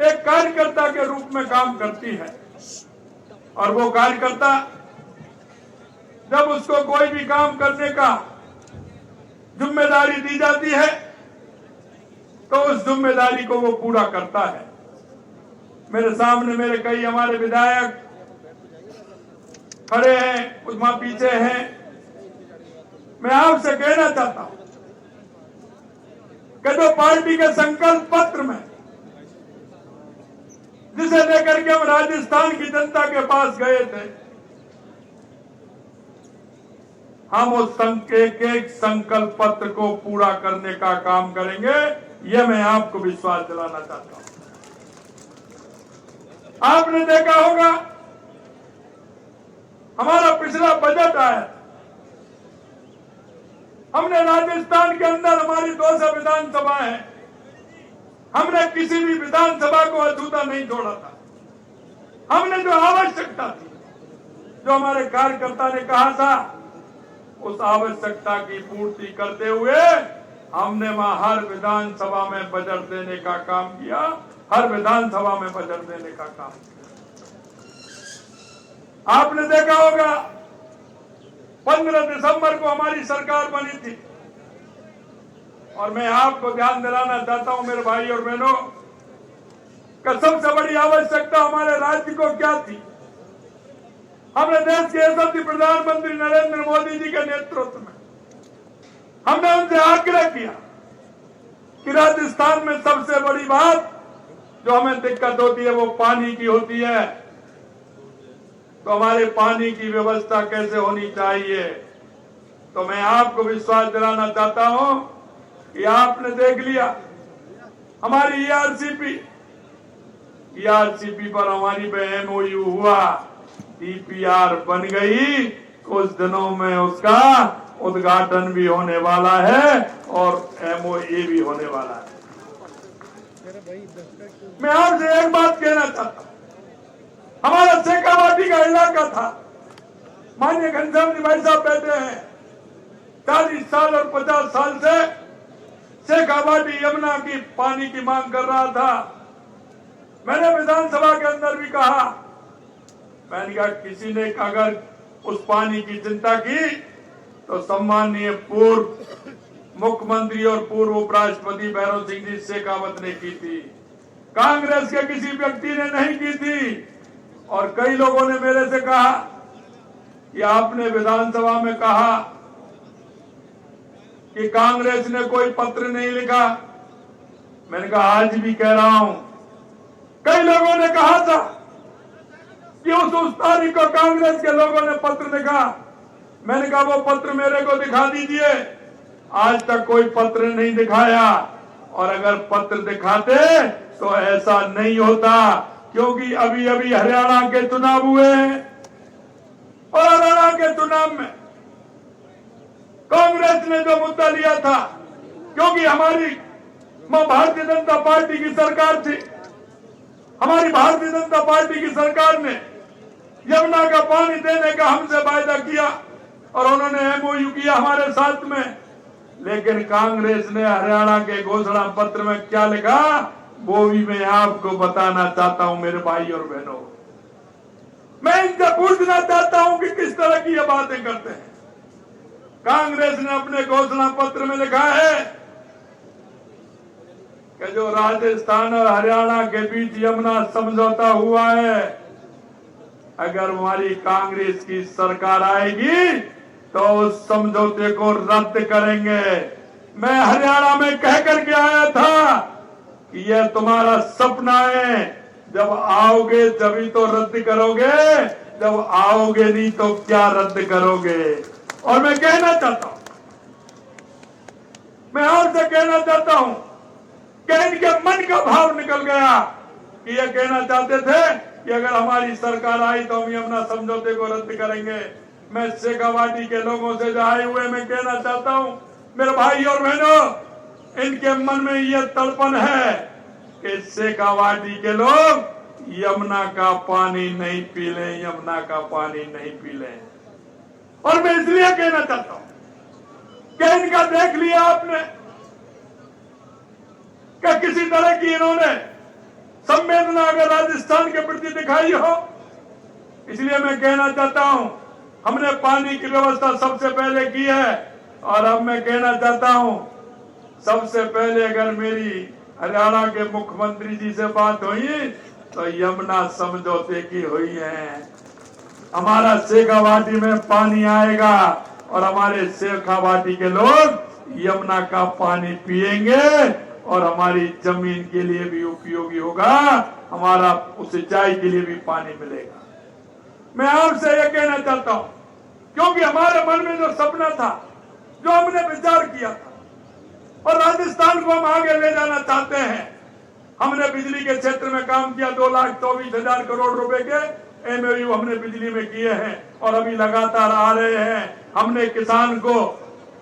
E: एक कार्यकर्ता के रूप में काम करती है। और वो कार्यकर्ता जब उसको कोई भी काम करने का जिम्मेदारी दी जाती है तो उस जिम्मेदारी को वो पूरा करता है। मेरे सामने मेरे कई हमारे विधायक खड़े हैं, कुछ वहां पीछे हैं। मैं आपसे कहना चाहता हूं कि जो पार्टी के संकल्प पत्र में जिसे लेकर के हम राजस्थान की जनता के पास गए थे, हम उस एक संकल्प पत्र को पूरा करने का काम करेंगे, यह मैं आपको विश्वास दिलाना चाहता हूं। आपने देखा होगा हमारा पिछला बजट आया, हमने राजस्थान के अंदर हमारी 200 विधानसभा है, हमने किसी भी विधानसभा को अछूता नहीं छोड़ा था। हमने जो आवश्यकता थी, जो हमारे कार्यकर्ता ने कहा था, उस आवश्यकता की पूर्ति करते हुए हमने वहां हर विधानसभा में बजट देने का काम किया, हर विधानसभा में बजट देने का काम किया। आपने देखा होगा 15 दिसंबर को हमारी सरकार बनी थी और मैं आपको ध्यान दिलाना चाहता हूं मेरे भाई और बहनों कि सबसे बड़ी आवश्यकता हमारे राज्य को क्या थी। हमने देश के यशस्वी प्रधानमंत्री नरेंद्र मोदी जी के नेतृत्व में हमने उनसे आग्रह किया कि राजस्थान में सबसे बड़ी बात जो हमें दिक्कत होती है वो पानी की होती है, तो हमारे पानी की व्यवस्था कैसे होनी चाहिए। तो मैं आपको विश्वास दिलाना चाहता हूं कि आपने देख लिया हमारी ईआरसीपी पर हमारी MOU हुआ, डीपीआर बन गई, कुछ दिनों में उसका उद्घाटन भी होने वाला है और एमओए भी होने वाला है। मैं आपसे एक बात कहना चाहता हूं, हमारा शेखावाटी का इलाका था, माननीय घनश्याम जी भाई साहब बैठे हैं, 40 साल और 50 साल से शेखावाटी यमुना की पानी की मांग कर रहा था। मैंने विधानसभा के अंदर भी कहा, मैंने कहा किसी ने अगर उस पानी की चिंता की तो सम्माननीय पूर्व मुख्यमंत्री और पूर्व उपराष्ट्रपति भैरव सिंह जी शेखावत ने की थी, कांग्रेस के किसी व्यक्ति ने नहीं की थी। और कई लोगों ने मेरे से कहा कि आपने विधानसभा में कहा कि कांग्रेस ने कोई पत्र नहीं लिखा। मैंने कहा आज भी कह रहा हूं, कई लोगों ने कहा था कि उस तारीख को कांग्रेस के लोगों ने पत्र लिखा। मैंने कहा वो पत्र मेरे को दिखा दीजिए, आज तक कोई पत्र नहीं दिखाया। और अगर पत्र दिखाते तो ऐसा नहीं होता, क्योंकि अभी अभी हरियाणा के चुनाव हुए हैं और हरियाणा के चुनाव में कांग्रेस ने जो मुद्दा लिया था, क्योंकि हमारी भारतीय जनता पार्टी की सरकार थी, हमारी भारतीय जनता पार्टी की सरकार ने यमुना का पानी देने का हमसे वायदा किया और उन्होंने एमओयू किया हमारे साथ में। लेकिन कांग्रेस ने हरियाणा के घोषणा पत्र में क्या लिखा, वो भी मैं आपको बताना चाहता हूं मेरे भाई और बहनों। मैं इनसे पूछना चाहता हूं कि किस तरह की ये बातें करते हैं। कांग्रेस ने अपने घोषणा पत्र में लिखा है कि जो राजस्थान और हरियाणा के बीच यमुना समझौता हुआ है, अगर हमारी कांग्रेस की सरकार आएगी तो उस समझौते को रद्द करेंगे। मैं हरियाणा में कह करके आया था कि यह तुम्हारा सपना है, जब आओगे तभी तो रद्द करोगे, जब आओगे नहीं तो क्या रद्द करोगे। और मैं कहना चाहता हूं, मैं आपसे कहना चाहता हूं कि इनके मन का भाव निकल गया कि ये कहना चाहते थे कि अगर हमारी सरकार आई तो हम यमुना समझौते को रद्द करेंगे। मैं शेखावाटी के लोगों से जो आए हुए मैं कहना चाहता हूं, मेरे भाई और बहनों, इनके मन में यह तड़पन है कि शेखावाटी के लोग यमुना का पानी नहीं पी लें, यमुना का पानी नहीं पी लें। और मैं इसलिए कहना चाहता हूं कि इनका देख लिया आपने कि किसी तरह की इन्होंने संवेदना अगर राजस्थान के प्रति दिखाई हो। इसलिए मैं कहना चाहता हूं, हमने पानी की व्यवस्था सबसे पहले की है और अब मैं कहना चाहता हूं, सबसे पहले अगर मेरी हरियाणा के मुख्यमंत्री जी से बात हुई तो यमुना समझौते की हुई है। हमारा शेखावाटी में पानी आएगा और हमारे शेखावाटी के लोग यमुना का पानी पिएंगे और हमारी जमीन के लिए भी उपयोगी होगा, हमारा सिंचाई के लिए भी पानी मिलेगा। मैं आपसे यह कहना चाहता हूं, क्योंकि हमारे मन में जो सपना था, जो हमने विचार किया था और राजस्थान को हम आगे ले जाना चाहते हैं। हमने बिजली के क्षेत्र में काम किया, 2,24,000 करोड़ रुपए के एमओयू हमने बिजली में किए हैं और अभी लगातार आ रहे हैं। हमने किसान को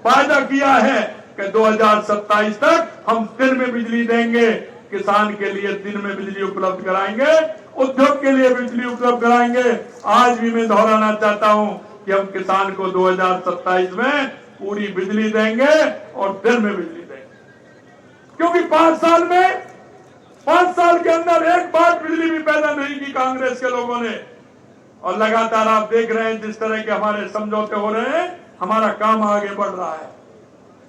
E: वायदा किया है कि 2027 तक हम दिन में बिजली देंगे, किसान के लिए दिन में बिजली उपलब्ध कराएंगे, उद्योग के लिए बिजली उपलब्ध कराएंगे। आज भी मैं दोहराना चाहता हूं कि हम किसान को 2027 में पूरी बिजली देंगे और दिन में बिजली देंगे, क्योंकि 5 साल के अंदर एक बार बिजली भी पैदा नहीं की कांग्रेस के लोगों ने। और लगातार आप देख रहे हैं जिस तरह के हमारे समझौते हो रहे हैं, हमारा काम आगे बढ़ रहा है।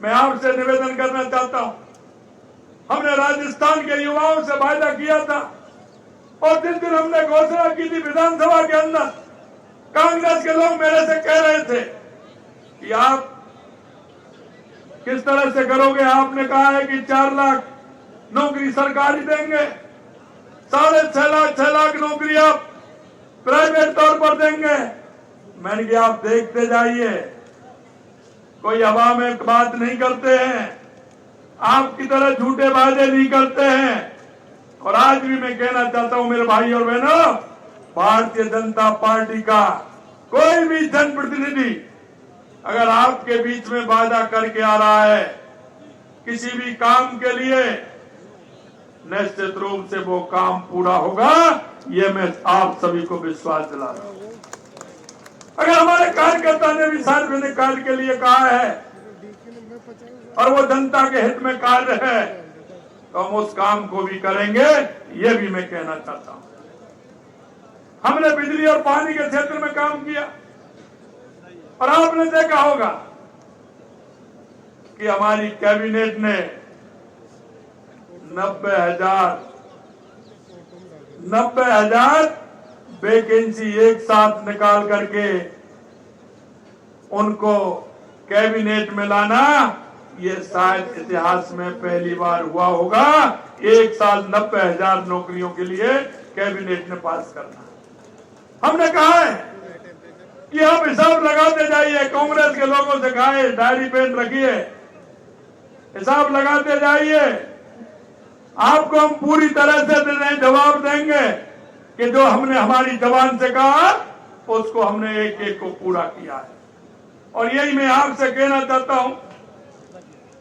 E: मैं आपसे निवेदन करना चाहता हूं, हमने राजस्थान के युवाओं से वायदा किया था और जिस दिन हमने घोषणा की थी विधानसभा के अंदर, कांग्रेस के लोग मेरे से कह रहे थे कि आप किस तरह से करोगे। आपने कहा है कि 4 लाख नौकरी सरकारी देंगे, 6.5 लाख नौकरी आप प्राइवेट तौर पर देंगे। मैंने कहा आप देखते जाइए, कोई हवा में बात नहीं करते हैं, आपकी तरह झूठे वादे नहीं करते हैं। और आज भी मैं कहना चाहता हूं मेरे भाई और बहनों, भारतीय जनता पार्टी का कोई भी जनप्रतिनिधि अगर आपके बीच में वादा करके आ रहा है किसी भी काम के लिए, निश्चित रूप से वो काम पूरा होगा, ये मैं आप सभी को विश्वास दिला रहा हूं। अगर हमारे कार्यकर्ता ने भी सार्वजनिक कार्य के लिए कहा है और वो जनता के हित में कार्य है तो हम उस काम को भी करेंगे, ये भी मैं कहना चाहता हूं। हमने बिजली और पानी के क्षेत्र में काम किया और आपने देखा होगा कि हमारी कैबिनेट ने 90,000 वैकेंसी एक साथ निकाल करके उनको कैबिनेट में लाना, ये शायद इतिहास में पहली बार हुआ होगा। एक साल 90,000 नौकरियों के लिए कैबिनेट ने पास करना। हमने कहा है कि आप हिसाब लगाते जाइए, कांग्रेस के लोगों से कहा डायरी पेन रखिए, हिसाब लगाते जाइए, आपको हम पूरी तरह से जवाब देंगे कि जो हमने हमारी जबान से कहा उसको हमने एक एक को पूरा किया है। और यही मैं आपसे कहना चाहता हूं,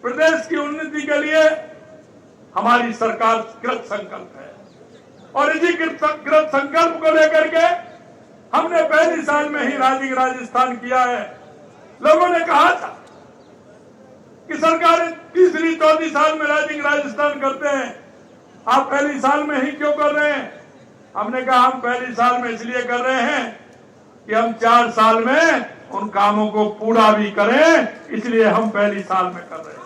E: प्रदेश की उन्नति के लिए हमारी सरकार कृत संकल्प है और इसी कृत संकल्प को लेकर के हमने पहली साल में ही राजिंग राजस्थान किया है। लोगों ने कहा था कि सरकार तीसरी चौथी साल में राजिंग राजस्थान करते हैं, आप पहली साल में ही क्यों कर रहे हैं? हमने कहा हम पहली साल में इसलिए कर रहे हैं कि हम 4 साल में उन कामों को पूरा भी करें, इसलिए हम पहली साल में कर रहे हैं।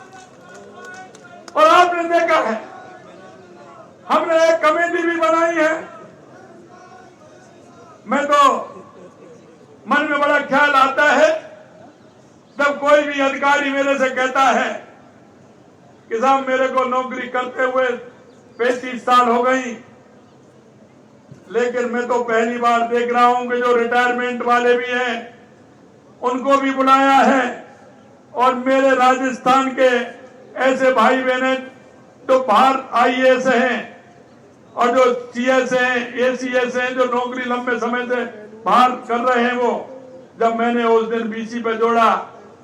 E: और आपने देखा है हमने एक कमेटी भी बनाई है। मैं तो मन में बड़ा ख्याल आता है जब कोई भी अधिकारी मेरे से कहता है कि साहब मेरे को नौकरी करते हुए 35 साल हो गई, लेकिन मैं तो पहली बार देख रहा हूं कि जो रिटायरमेंट वाले भी हैं उनको भी बुलाया है और मेरे राजस्थान के ऐसे भाई बहन जो बाहर IAS हैं और जो CS हैं, ACS हैं, जो नौकरी लंबे समय से बाहर कर रहे हैं, वो जब मैंने उस दिन BC पे जोड़ा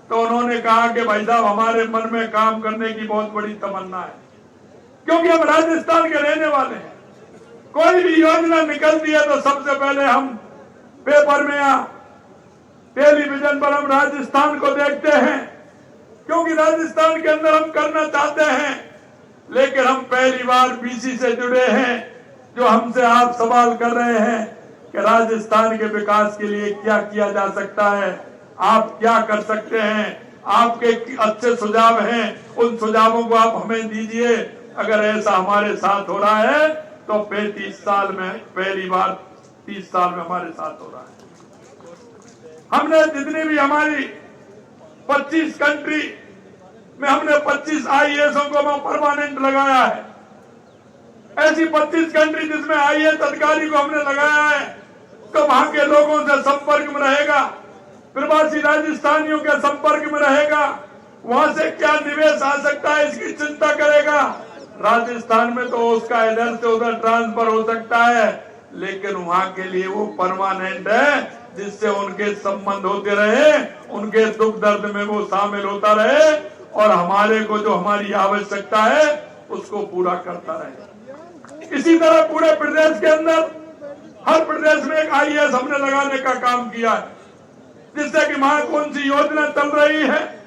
E: तो उन्होंने कहा कि भाई साहब हमारे मन में काम करने की बहुत बड़ी तमन्ना है, क्योंकि हम राजस्थान के रहने वाले हैं। कोई भी योजना निकलती है तो सबसे पहले हम पेपर में या टेलीविजन पर हम राजस्थान को देखते हैं, क्योंकि राजस्थान के अंदर हम करना चाहते हैं। लेकिन हम पहली बार BC से जुड़े हैं, जो हमसे आप सवाल कर रहे हैं कि राजस्थान के विकास के लिए क्या किया जा सकता है, आप क्या कर सकते हैं, आपके अच्छे सुझाव हैं, उन सुझावों को आप हमें दीजिए। अगर ऐसा हमारे साथ हो रहा है तो 35 साल में पहली बार 30 साल में हमारे साथ हो रहा है। हमने जितनी भी हमारी 25 कंट्री में हमने 25 IAS को परमानेंट लगाया है। ऐसी 25 कंट्री जिसमें IAS अधिकारी को हमने लगाया है तो वहां के लोगों से संपर्क में रहेगा, प्रवासी राजस्थानियों के संपर्क में रहेगा, वहां से क्या निवेश आ सकता है इसकी चिंता करेगा। राजस्थान में तो उसका इधर से उधर ट्रांसफर हो सकता है, लेकिन वहां के लिए वो परमानेंट है, जिससे उनके संबंध होते रहे, उनके दुख दर्द में वो शामिल होता रहे और हमारे को जो हमारी आवश्यकता है उसको पूरा करता रहे। इसी तरह पूरे प्रदेश के अंदर हर प्रदेश में एक IAS हमने लगाने का काम किया है, जिससे कि वहां कौन सी योजना चल रही है,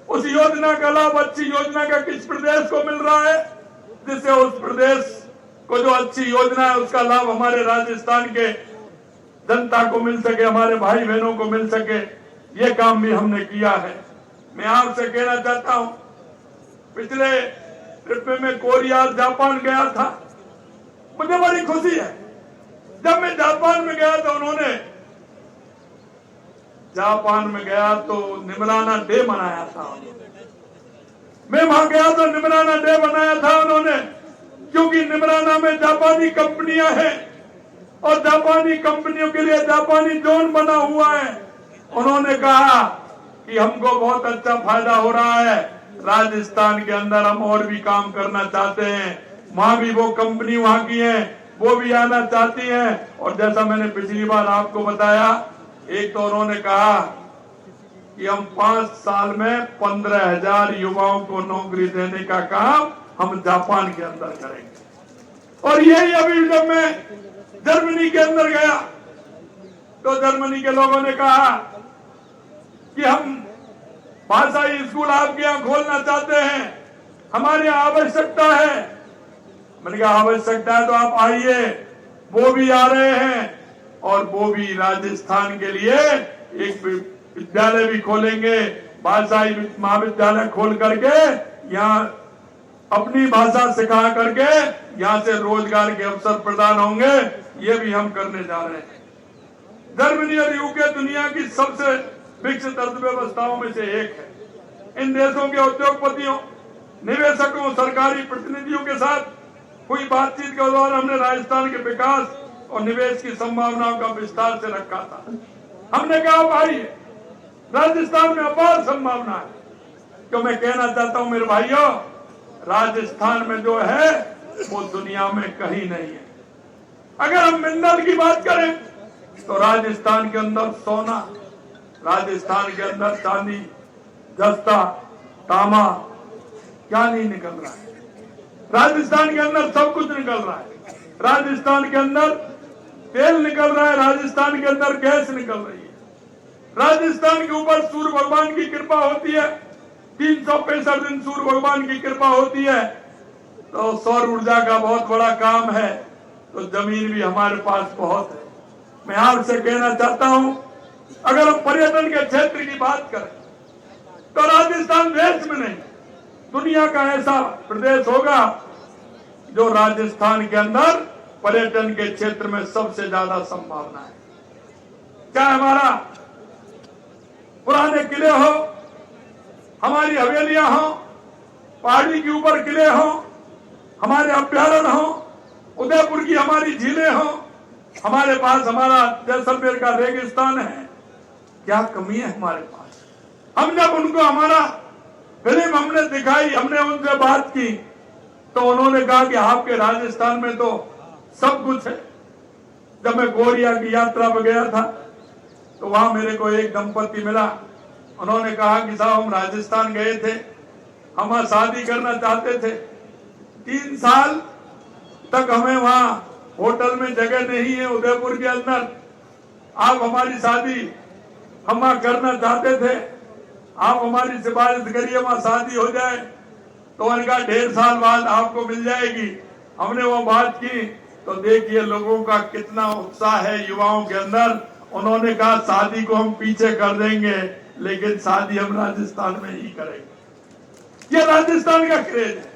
E: उस योजना का लाभ अच्छी योजना का किस प्रदेश को मिल रहा है, जिससे उस प्रदेश को जो अच्छी योजना है उसका लाभ हमारे राजस्थान के जनता को मिल सके, हमारे भाई बहनों को मिल सके, ये काम भी हमने किया है। मैं आपसे कहना चाहता हूं, पिछले ट्रिप में मैं कोरिया जापान गया था, मुझे बड़ी खुशी है। जब मैं जापान में गया तो उन्होंने जापान में गया तो निमराना डे मनाया था। मैं वहां गया तो निमराना डे मनाया था उन्होंने, क्योंकि निमराना में जापानी कंपनियां हैं और जापानी कंपनियों के लिए जापानी जोन बना हुआ है। उन्होंने कहा कि हमको बहुत अच्छा फायदा हो रहा है, राजस्थान के अंदर हम और भी काम करना चाहते हैं, वहां भी वो कंपनी वहां की है, वो भी आना चाहती हैं। और जैसा मैंने पिछली बार आपको बताया, एक तो उन्होंने कहा कि हम 5 साल में 15,000 युवाओं को नौकरी देने का काम हम जापान के अंदर करेंगे। और यही अभी जब मैं जर्मनी के अंदर गया तो जर्मनी के लोगों ने कहा कि हम भाषाई स्कूल आपके यहाँ खोलना चाहते हैं, हमारे यहाँ आवश्यकता है। मैंने कहा आवश्यकता है तो आप आइए। वो भी आ रहे हैं और वो भी राजस्थान के लिए एक विद्यालय भी खोलेंगे, भाषाई महाविद्यालय खोल करके यहाँ अपनी भाषा सिखा करके यहाँ से रोजगार के अवसर प्रदान होंगे। ये भी हम करने जा रहे हैं। जर्मनी और यूके दुनिया की सबसे विकसित अर्थव्यवस्थाओं में से एक है। इन देशों के उद्योगपतियों, निवेशकों, सरकारी प्रतिनिधियों के साथ हुई बातचीत के दौरान हमने राजस्थान के विकास और निवेश की संभावनाओं का विस्तार से रखा था। हमने कहा भाई राजस्थान में अपार संभावना है। तो मैं कहना चाहता हूं मेरे भाइयों, राजस्थान में जो है वो दुनिया में कहीं नहीं है। अगर हम मिनरल की बात करें तो राजस्थान के अंदर सोना, राजस्थान के अंदर चांदी, जस्ता, तांबा क्या नहीं निकल रहा है। राजस्थान के अंदर सब कुछ निकल रहा है। राजस्थान के अंदर तेल निकल रहा है, राजस्थान के अंदर गैस निकल रही है। राजस्थान के ऊपर सूर्य भगवान की कृपा होती है। 365 दिन सूर्य भगवान की कृपा होती है। तो सौर ऊर्जा का बहुत बड़ा काम है। तो जमीन भी हमारे पास बहुत है। मैं आपसे कहना चाहता हूं, अगर हम पर्यटन के क्षेत्र की बात करें तो राजस्थान देश में नहीं दुनिया का ऐसा प्रदेश होगा जो राजस्थान के अंदर पर्यटन के क्षेत्र में सबसे ज्यादा संभावना है। चाहे हमारा पुराने किले हो, हमारी हवेलियां हो, पहाड़ी के ऊपर किले हो, हमारे अभ्यारण्य हो, उदयपुर की हमारी झीलें हो, हमारे पास हमारा जैसलमेर का रेगिस्तान है। क्या कमी है हमारे पास? हम जब उनको हमारा फिल्म हमने दिखाई, हमने उनसे बात की तो उन्होंने कहा कि आपके राजस्थान में तो सब कुछ है। जब मैं गोरिया की यात्रा पर गया था तो वहां मेरे को एक दंपति मिला। उन्होंने कहा कि साहब हम राजस्थान गए थे, हम शादी करना चाहते थे, 3 साल तक हमें वहां होटल में जगह नहीं है उदयपुर के अंदर। आप हमारी शादी हम वहां करना चाहते थे, आप हमारी सिफारिश करिए, वहां शादी हो जाए। तो उनका 1.5 साल बाद आपको मिल जाएगी। हमने वो बात की तो देखिए लोगों का कितना उत्साह है युवाओं के अंदर। उन्होंने कहा शादी को हम पीछे कर देंगे लेकिन शादी हम राजस्थान में ही करेंगे। ये राजस्थान का क्रेज है।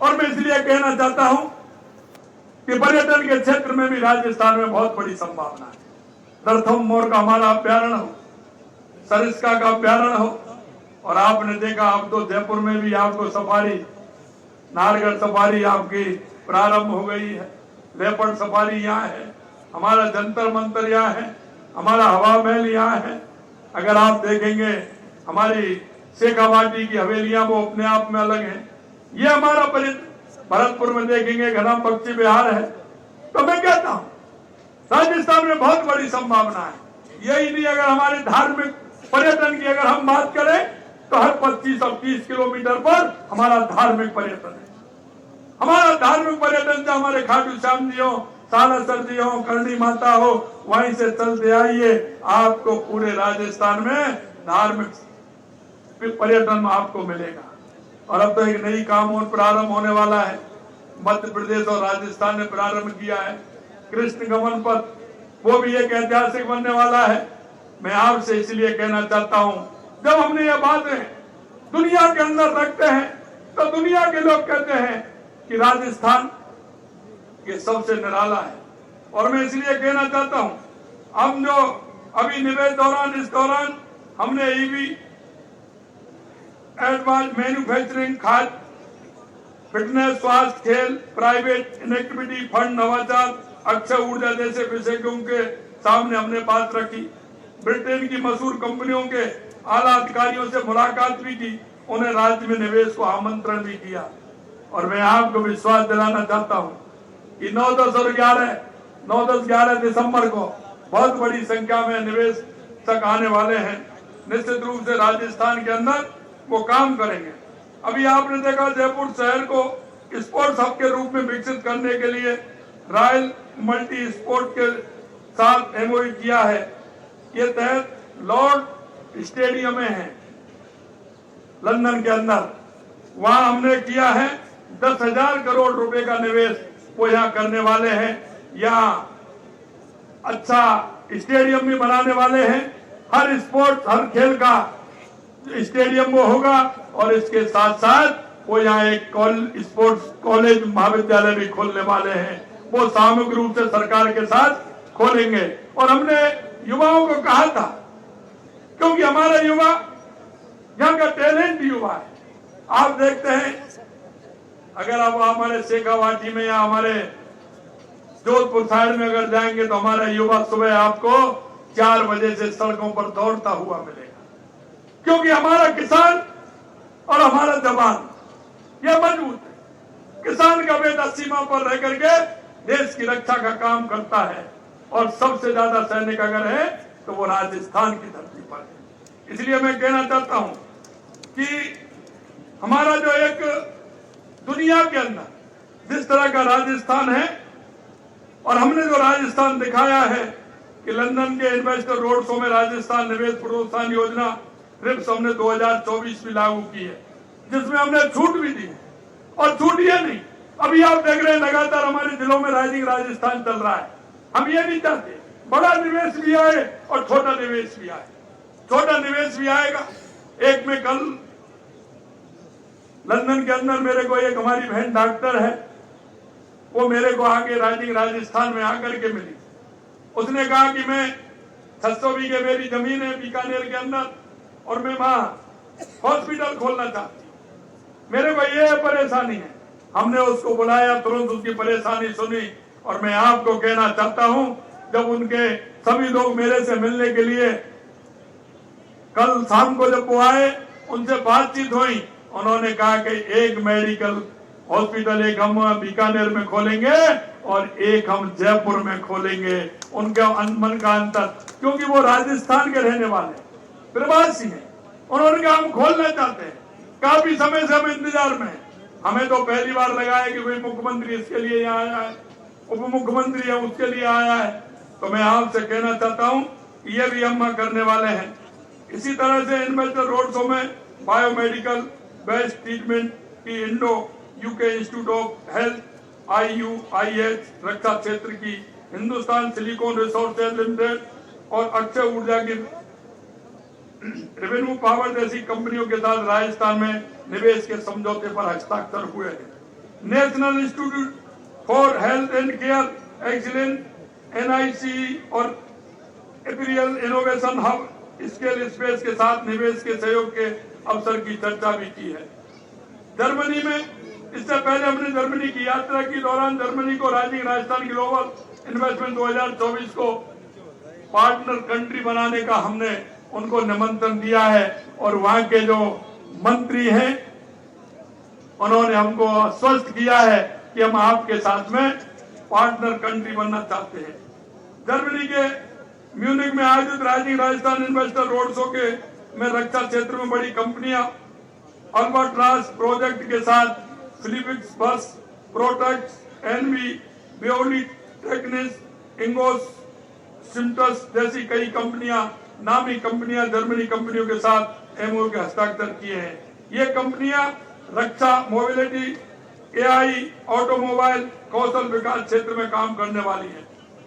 E: और मैं इसलिए कहना चाहता हूं कि पर्यटन के क्षेत्र में भी राजस्थान में बहुत बड़ी संभावना है। रणथंभौर मोर का हमारा अभ्यारण्य हो, सरिस्का का अभ्यारण्य हो, और आपने देखा अब तो जयपुर में भी आपको सफारी, नाहरगढ़ सफारी आपकी प्रारंभ हो गई है। लेपर्ड सफारी यहाँ है, हमारा जंतर मंतर यहाँ है, हमारा हवा महल यहाँ है। अगर आप देखेंगे हमारी शेखावाटी की हवेलियां वो अपने आप में अलग है। ये हमारा भरतपुर में देखेंगे घना पक्षी विहार है। तो मैं कहता हूँ राजस्थान में बहुत बड़ी संभावना है। यही नहीं, अगर हमारे धार्मिक पर्यटन की अगर हम बात करें तो हर 25 और 30 किलोमीटर पर हमारा धार्मिक पर्यटन है। हमारा धार्मिक पर्यटन जो हमारे खाटू श्याम जी हो, सालासर जी हो, करणी माता हो, वहीं से चलते आइए, आपको पूरे राजस्थान में धार्मिक पर्यटन आपको मिलेगा। और अब तो एक नई काम और प्रारंभ होने वाला है। मध्य प्रदेश और राजस्थान ने प्रारंभ किया है कृष्ण गमन पथ, वो भी एक ऐतिहासिक बनने वाला है। मैं आपसे इसलिए कहना चाहता हूं, जब हमने ये बातें दुनिया के अंदर रखते हैं तो दुनिया के लोग कहते हैं कि राजस्थान ये सबसे निराला है। और मैं इसलिए कहना चाहता हूं, हम जो अभी निवेश दौरान इस दौरान हमने ईवी, एडवांस मैन्युफैक्चरिंग, खाद्य, फिटनेस, स्वास्थ्य, खेल, प्राइवेट कनेक्टिविटी फंड, नवाचार, अक्षय ऊर्जा जैसे विषयों के सामने हमने बात रखी। ब्रिटेन की मशहूर कंपनियों के आला अधिकारियों से मुलाकात भी की, उन्हें राज्य में निवेश को आमंत्रण भी किया। और मैं आपको विश्वास दिलाना चाहता हूं कि 9, 10 और 11 दिसंबर को बहुत बड़ी संख्या में निवेशक आने वाले हैं। निश्चित रूप से राजस्थान के अंदर वो काम करेंगे। अभी आपने देखा जयपुर शहर को स्पोर्ट्स हब के रूप में विकसित करने के लिए रॉयल मल्टी स्पोर्ट के साथ एमओयू किया है। ये तहत लॉर्ड स्टेडियम में है लंदन के अंदर, वहां हमने किया है 10,000 करोड़ रुपए का निवेश वो यहाँ करने वाले हैं। यहाँ अच्छा स्टेडियम भी बनाने वाले हैं, हर स्पोर्ट्स हर खेल का स्टेडियम वो होगा और इसके साथ साथ वो यहाँ एक स्पोर्ट्स कॉलेज महाविद्यालय भी खोलने वाले हैं। वो सामूहिक रूप से सरकार के साथ खोलेंगे। और हमने युवाओं को कहा था, क्योंकि हमारा युवा यहाँ का टैलेंट युवा है। आप देखते हैं अगर आप हमारे शेखावाटी में या हमारे जोधपुर साइड में अगर जाएंगे तो हमारा युवा सुबह आपको 4 बजे से सड़कों पर दौड़ता हुआ मिलेगा, क्योंकि हमारा किसान और हमारा जवान यह मजबूत है। किसान का बेटा सीमा पर रह करके देश की रक्षा का काम करता है और सबसे ज्यादा सैनिक अगर है तो वो राजस्थान की धरती पर है। इसलिए मैं कहना चाहता हूं कि हमारा जो एक दुनिया के अंदर जिस तरह का राजस्थान है और हमने जो राजस्थान दिखाया है कि लंदन के इन्वेस्टर रोड शो में राजस्थान निवेश प्रोत्साहन योजना रिप्स हमने 2024 में लागू की है, जिसमें हमने छूट भी दी है। और छूट ये नहीं, अभी आप देख रहे हैं लगातार हमारे जिलों में राइजिंग राजस्थान चल रहा है। हम ये नहीं चाहते बड़ा निवेश भी आए और छोटा निवेश भी आए। छोटा निवेश भी आएगा। एक में कल लंदन के अंदर मेरे को एक हमारी बहन डॉक्टर है, वो मेरे को आके राइजिंग राजस्थान में आकर के मिली। उसने कहा कि मैं 600 बीघे मेरी जमीन है बीकानेर के अंदर और मैं वहां हॉस्पिटल खोलना चाहती हूँ, मेरे को ये परेशानी है। हमने उसको बुलाया, तुरंत उसकी परेशानी सुनी और मैं आपको कहना चाहता हूं जब उनके सभी लोग मेरे से मिलने के लिए कल शाम को जब वो आए, उनसे बातचीत हुई, उन्होंने कहा कि एक मेडिकल हॉस्पिटल एक हम बीकानेर में खोलेंगे और एक हम जयपुर में खोलेंगे। उनका मन का अंतर, क्योंकि वो राजस्थान के रहने वाले प्रवासी हैं, उन्होंने कहा हम खोलना चाहते हैं। काफी समय से हम इंतजार में हैं। हमें तो पहली बार लगा है कि भाई मुख्यमंत्री इसके लिए यहाँ आया है, उप मुख्यमंत्री है उसके लिए आया है। तो मैं आपसे कहना चाहता हूँ ये भी हम करने वाले हैं। इसी तरह से इन्वेस्टर रोड शो में बायोमेडिकल बेस्ट ट्रीटमेंट की Indo UK institute of health IUIH रक्षा क्षेत्र की हिंदुस्तान सिलिकॉन रिसोर्सेज लिमिटेड और अक्षय ऊर्जा की रेवेन्यू पावर जैसी कंपनियों के साथ राजस्थान में निवेश के समझौते पर हस्ताक्षर हुए हैं। National institute for health and care excellence NIC और एपीरियल इनोवेशन हब स्केल स्पेस के साथ निवेश के सहयोग के अवसर की चर्चा भी की है। जर्मनी में इससे पहले हमने जर्मनी की यात्रा की दौरान जर्मनी को राइजिंग राजस्थान ग्लोबल इन्वेस्टमेंट 2024 को पार्टनर कंट्री बनाने का हमने उनको निमंत्रण दिया है और वहां के जो मंत्री हैं उन्होंने हमको आश्वस्त किया है कि हम आपके साथ में पार्टनर कंट्री बनना चाहते हैं। जर्मनी के म्यूनिक में आयोजित rising Rajasthan investor road show के में रक्षा क्षेत्र में बड़ी कंपनियां अल्बाट्रास प्रोजेक्ट के साथ फिलिपिक्स बस प्रोटेक्स एनवी बियोली टेक्निस इंगोस सिम्टस जैसी कई कंपनियां नामी कंपनियां जर्मनी कंपनियों के साथ MOU के हस्ताक्षर किए हैं। ये कंपनियां रक्षा मोबिलिटी AI ऑटोमोबाइल कौशल विकास क्षेत्र में काम करने वाली है,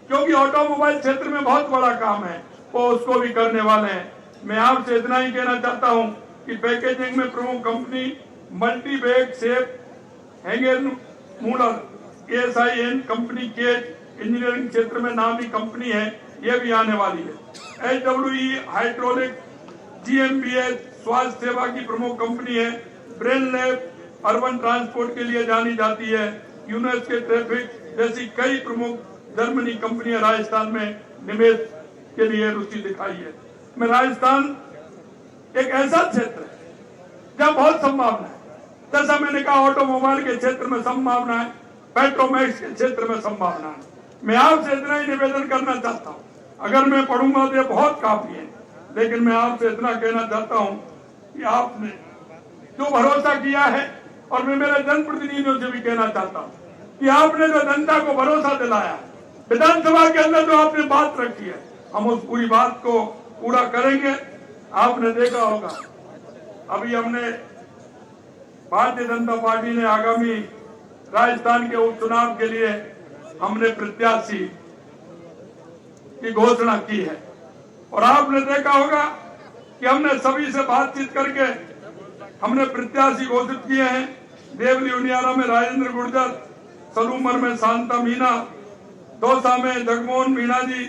E: क्योंकि ऑटोमोबाइल क्षेत्र में बहुत बड़ा काम है वो उसको भी करने वाले हैं। मैं आपसे इतना ही कहना चाहता हूं कि पैकेजिंग में प्रमुख company multi bag shape hanger मूलर ASIN कंपनी केज इंजीनियरिंग क्षेत्र में नामी कंपनी है, ये भी आने वाली है। HWE हाइड्रोलिक GmbH स्वास्थ्य सेवा की प्रमुख कंपनी है। ब्रेन लैब अर्बन ट्रांसपोर्ट के लिए जानी जाती है। यूनेस के ट्रैफिक जैसी कई प्रमुख जर्मनी कंपनियां राजस्थान में निवेश के लिए रुचि दिखाई है। मैं राजस्थान एक ऐसा क्षेत्र है जहाँ बहुत संभावना है। जैसा मैंने कहा ऑटोमोबाइल के क्षेत्र में संभावना है, पेट्रोमैक्स के क्षेत्र में संभावना है। मैं आपसे इतना ही निवेदन करना चाहता हूँ, अगर मैं पढ़ूंगा तो ये बहुत काफी है, लेकिन मैं आपसे इतना कहना चाहता हूँ कि आपने जो भरोसा किया है, और मैं मेरे जनप्रतिनिधियों से भी कहना चाहता हूँ कि आपने जो जनता को भरोसा दिलाया, विधानसभा के अंदर जो आपने बात रखी है, हम उस पूरी बात को पूरा करेंगे। आपने देखा होगा अभी हमने भारतीय जनता पार्टी ने आगामी राजस्थान के उपचुनाव के लिए हमने प्रत्याशी की घोषणा की है, और आपने देखा होगा कि हमने सभी से बातचीत करके हमने प्रत्याशी घोषित किए हैं। देवली उनियारा में राजेंद्र गुर्जर, सलूमर में शांता मीना, दौसा में जगमोहन मीणा जी,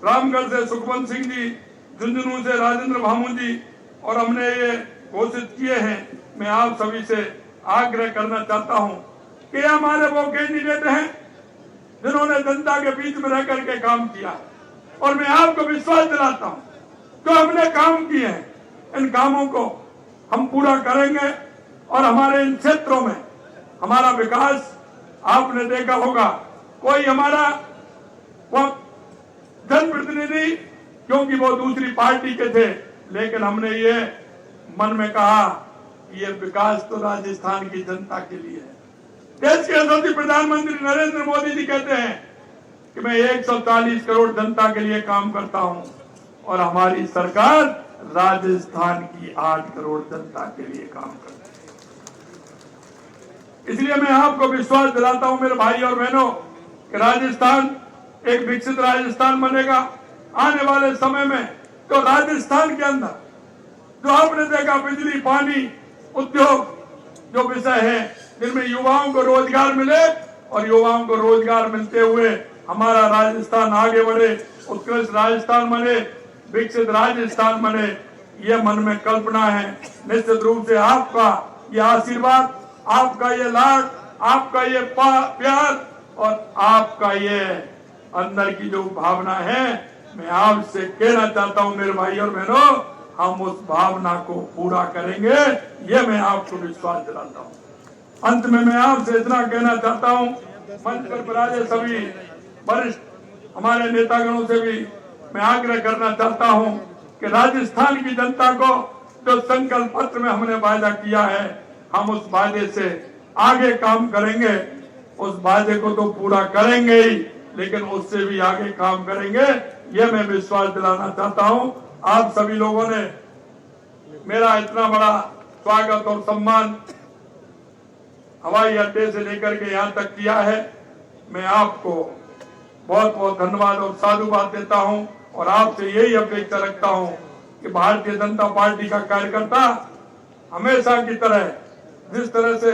E: रामगढ़ से सुखवंत सिंह जी, झुंझुनू से राजेंद्र भामू जी, और हमने ये घोषित किए हैं। मैं आप सभी से आग्रह करना चाहता हूं कि हमारे वो कैंडिडेट हैं जिन्होंने जनता के बीच में रह करके काम किया, और मैं आपको विश्वास दिलाता हूं जो हमने काम किए हैं, इन कामों को हम पूरा करेंगे, और हमारे इन क्षेत्रों में हमारा विकास आपने देखा होगा। कोई हमारा वो जनप्रतिनिधि, क्योंकि वो दूसरी पार्टी के थे, लेकिन हमने ये मन में कहा कि ये विकास तो राजस्थान की जनता के लिए है। देश के यशस्वी प्रधानमंत्री नरेंद्र मोदी जी कहते हैं कि मैं 140 करोड़ जनता के लिए काम करता हूं, और हमारी सरकार राजस्थान की 8 करोड़ जनता के लिए काम करती है। इसलिए मैं आपको विश्वास दिलाता हूं मेरे भाई और बहनों कि राजस्थान एक विकसित राजस्थान बनेगा। आने वाले समय में तो राजस्थान के अंदर जो आपने देखा बिजली, पानी, उद्योग जो विषय है जिनमें युवाओं को रोजगार मिले, और युवाओं को रोजगार मिलते हुए हमारा राजस्थान आगे बढ़े, उत्कृष्ट राजस्थान बने, विकसित राजस्थान बने, ये मन में कल्पना है। निश्चित रूप से आपका ये आशीर्वाद, आपका ये लाड, आपका ये प्यार, और आपका ये अंदर की जो भावना है, मैं आपसे कहना चाहता हूं मेरे भाई और बहनों, हम उस भावना को पूरा करेंगे, ये मैं आपको विश्वास दिलाता हूं। अंत में मैं आपसे इतना कहना चाहता हूं, मंच पर विराजे सभी वरिष्ठ हमारे नेतागणों से भी मैं आग्रह करना चाहता हूं कि राजस्थान की जनता को जो संकल्प पत्र में हमने वायदा किया है, हम उस वायदे से आगे काम करेंगे। उस वायदे को तो पूरा करेंगे ही, लेकिन उससे भी आगे काम करेंगे, ये मैं विश्वास दिलाना चाहता हूं। आप सभी लोगों ने मेरा इतना बड़ा स्वागत और सम्मान हवाई अड्डे से लेकर के यहाँ तक किया है, मैं आपको बहुत बहुत धन्यवाद और साधुवाद देता हूं, और आपसे यही अपेक्षा रखता हूं कि भारतीय जनता पार्टी का कार्यकर्ता हमेशा की तरह, जिस तरह से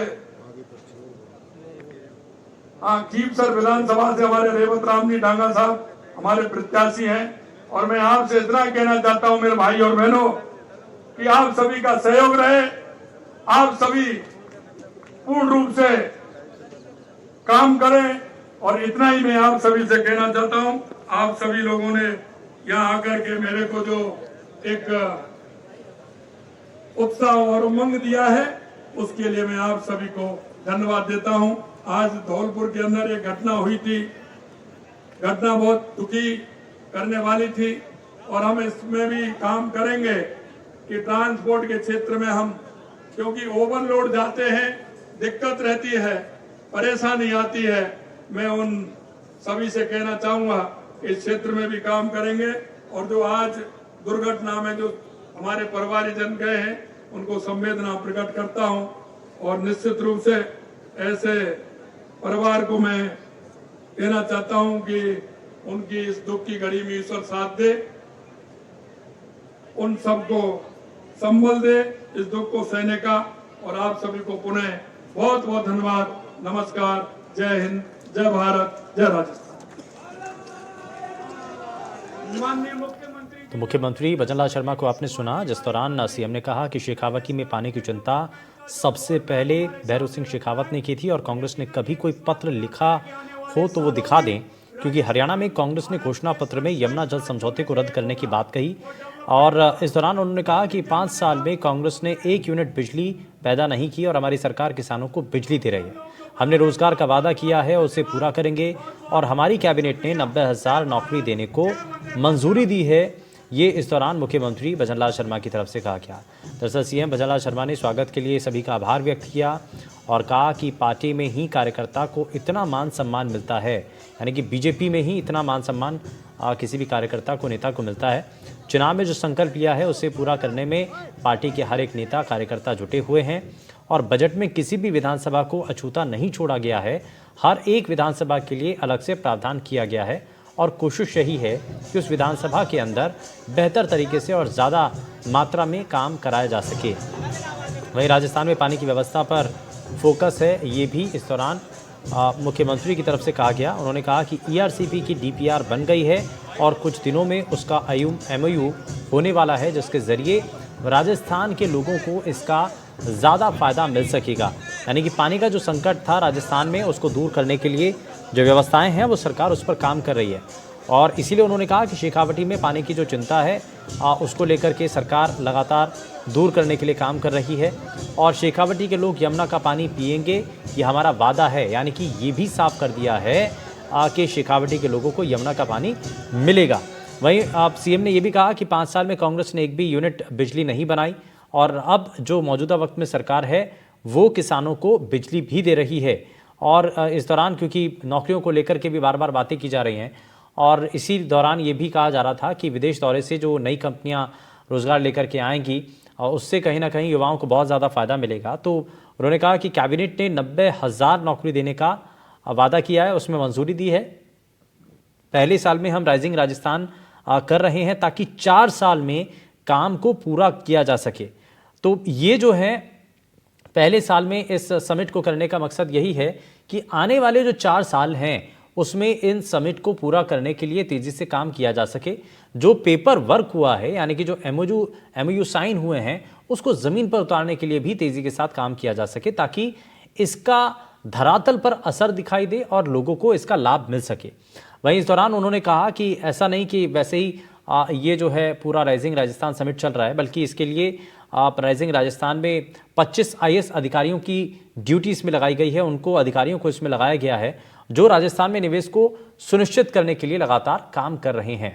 E: खीवसर विधानसभा से हमारे रेवत राम जी डांगा साहब हमारे प्रत्याशी हैं, और मैं आपसे इतना कहना चाहता हूं मेरे भाई और बहनों कि आप सभी का सहयोग रहे, आप सभी पूर्ण रूप से काम करें। और इतना ही मैं आप सभी से कहना चाहता हूं, आप सभी लोगों ने यहाँ आकर के मेरे को जो एक उत्साह और उमंग दिया है, उसके लिए मैं आप सभी को धन्यवाद देता हूं। आज धौलपुर के अंदर एक घटना हुई थी, घटना बहुत दुखी करने वाली थी, और हम इसमें भी काम करेंगे कि ट्रांसपोर्ट के क्षेत्र में हम, क्योंकि ओवरलोड जाते हैं, दिक्कत रहती है, परेशानी आती है, मैं उन सभी से कहना चाहूंगा इस क्षेत्र में भी काम करेंगे। और जो आज दुर्घटना में जो हमारे परिवारजन गए हैं, उनको संवेदना प्रकट करता हूं, और निश्चित रूप से ऐसे परिवार को मैं कहना चाहता हूं कि उनकी इस दुख की घड़ी में ईश्वर साथ दे, उन सबको संबल दे इस दुख को सहने का। और आप सभी को पुनः बहुत बहुत धन्यवाद। नमस्कार, जय हिंद, जय भारत, जय राजस्थान। माननीय मुख्यमंत्री
A: तो मुख्यमंत्री भजनलाल शर्मा को आपने सुना, जिस दौरान सीएम ने कहा कि शेखावटी में पानी की चिंता सबसे पहले भैरव सिंह शेखावत ने की थी, और कांग्रेस ने कभी कोई पत्र लिखा हो तो वो दिखा दें, क्योंकि हरियाणा में कांग्रेस ने घोषणा पत्र में यमुना जल समझौते को रद्द करने की बात कही। और इस दौरान उन्होंने कहा कि 5 साल में कांग्रेस ने 1 यूनिट बिजली पैदा नहीं की और हमारी सरकार किसानों को बिजली दे रही है। हमने रोजगार का वादा किया है, उसे पूरा करेंगे और हमारी कैबिनेट ने 90,000 नौकरी देने को मंजूरी दी है। ये इस दौरान मुख्यमंत्री भजनलाल शर्मा की तरफ से कहा गया। दरअसल सीएम भजनलाल शर्मा ने स्वागत के लिए सभी का आभार व्यक्त किया और कहा कि पार्टी में ही कार्यकर्ता को इतना मान सम्मान मिलता है, यानी कि बीजेपी में ही इतना मान सम्मान किसी भी कार्यकर्ता को, नेता को मिलता है। चुनाव में जो संकल्प लिया है उसे पूरा करने में पार्टी के हर एक नेता कार्यकर्ता जुटे हुए हैं और बजट में किसी भी विधानसभा को अछूता नहीं छोड़ा गया है। हर एक विधानसभा के लिए अलग से प्रावधान किया गया है और कोशिश यही है कि उस विधानसभा के अंदर बेहतर तरीके से और ज़्यादा मात्रा में काम कराया जा सके। वहीं राजस्थान में पानी की व्यवस्था पर फोकस है, ये भी इस दौरान मुख्यमंत्री की तरफ से कहा गया। उन्होंने कहा कि ईआरसीपी की डीपीआर बन गई है और कुछ दिनों में उसका एमओयू होने वाला है, जिसके ज़रिए राजस्थान के लोगों को इसका ज़्यादा फ़ायदा मिल सकेगा। यानी कि पानी का जो संकट था राजस्थान में, उसको दूर करने के लिए जो व्यवस्थाएं हैं वो सरकार उस पर काम कर रही है और इसीलिए उन्होंने कहा कि शेखावटी में पानी की जो चिंता है उसको लेकर के सरकार लगातार दूर करने के लिए काम कर रही है और शेखावटी के लोग यमुना का पानी पिएंगे, ये हमारा वादा है। यानी कि ये भी साफ कर दिया है कि शेखावटी के लोगों को यमुना का पानी मिलेगा। वहीं सीएम ने यह भी कहा कि 5 साल में कांग्रेस ने एक भी यूनिट बिजली नहीं बनाई और अब जो मौजूदा वक्त में सरकार है वो किसानों को बिजली भी दे रही है। और इस दौरान क्योंकि नौकरियों को लेकर के भी बार बार बातें की जा रही हैं और इसी दौरान ये भी कहा जा रहा था कि विदेश दौरे से जो नई कंपनियां रोज़गार लेकर के आएंगी और उससे कहीं ना कहीं युवाओं को बहुत ज़्यादा फ़ायदा मिलेगा। तो उन्होंने कहा कि कैबिनेट ने 90,000 नौकरी देने का वादा किया है, उसमें मंजूरी दी है। पहले साल में हम राइजिंग राजस्थान कर रहे हैं ताकि 4 साल में काम को पूरा किया जा सके। तो ये जो है पहले साल में इस समिट को करने का मकसद यही है कि आने वाले जो 4 साल हैं उसमें इन समिट को पूरा करने के लिए तेजी से काम किया जा सके। जो पेपर वर्क हुआ है, यानी कि जो एमओयू साइन हुए हैं, उसको ज़मीन पर उतारने के लिए भी तेजी के साथ काम किया जा सके ताकि इसका धरातल पर असर दिखाई दे और लोगों को इसका लाभ मिल सके। वहीं इस दौरान उन्होंने कहा कि ऐसा नहीं कि वैसे ही ये जो है पूरा राइजिंग राजस्थान समिट चल रहा है, बल्कि इसके लिए राइजिंग राजस्थान में 25 आईएएस अधिकारियों की ड्यूटी इसमें लगाई गई है। उनको अधिकारियों को इसमें लगाया गया है जो राजस्थान में निवेश को सुनिश्चित करने के लिए लगातार काम कर रहे हैं।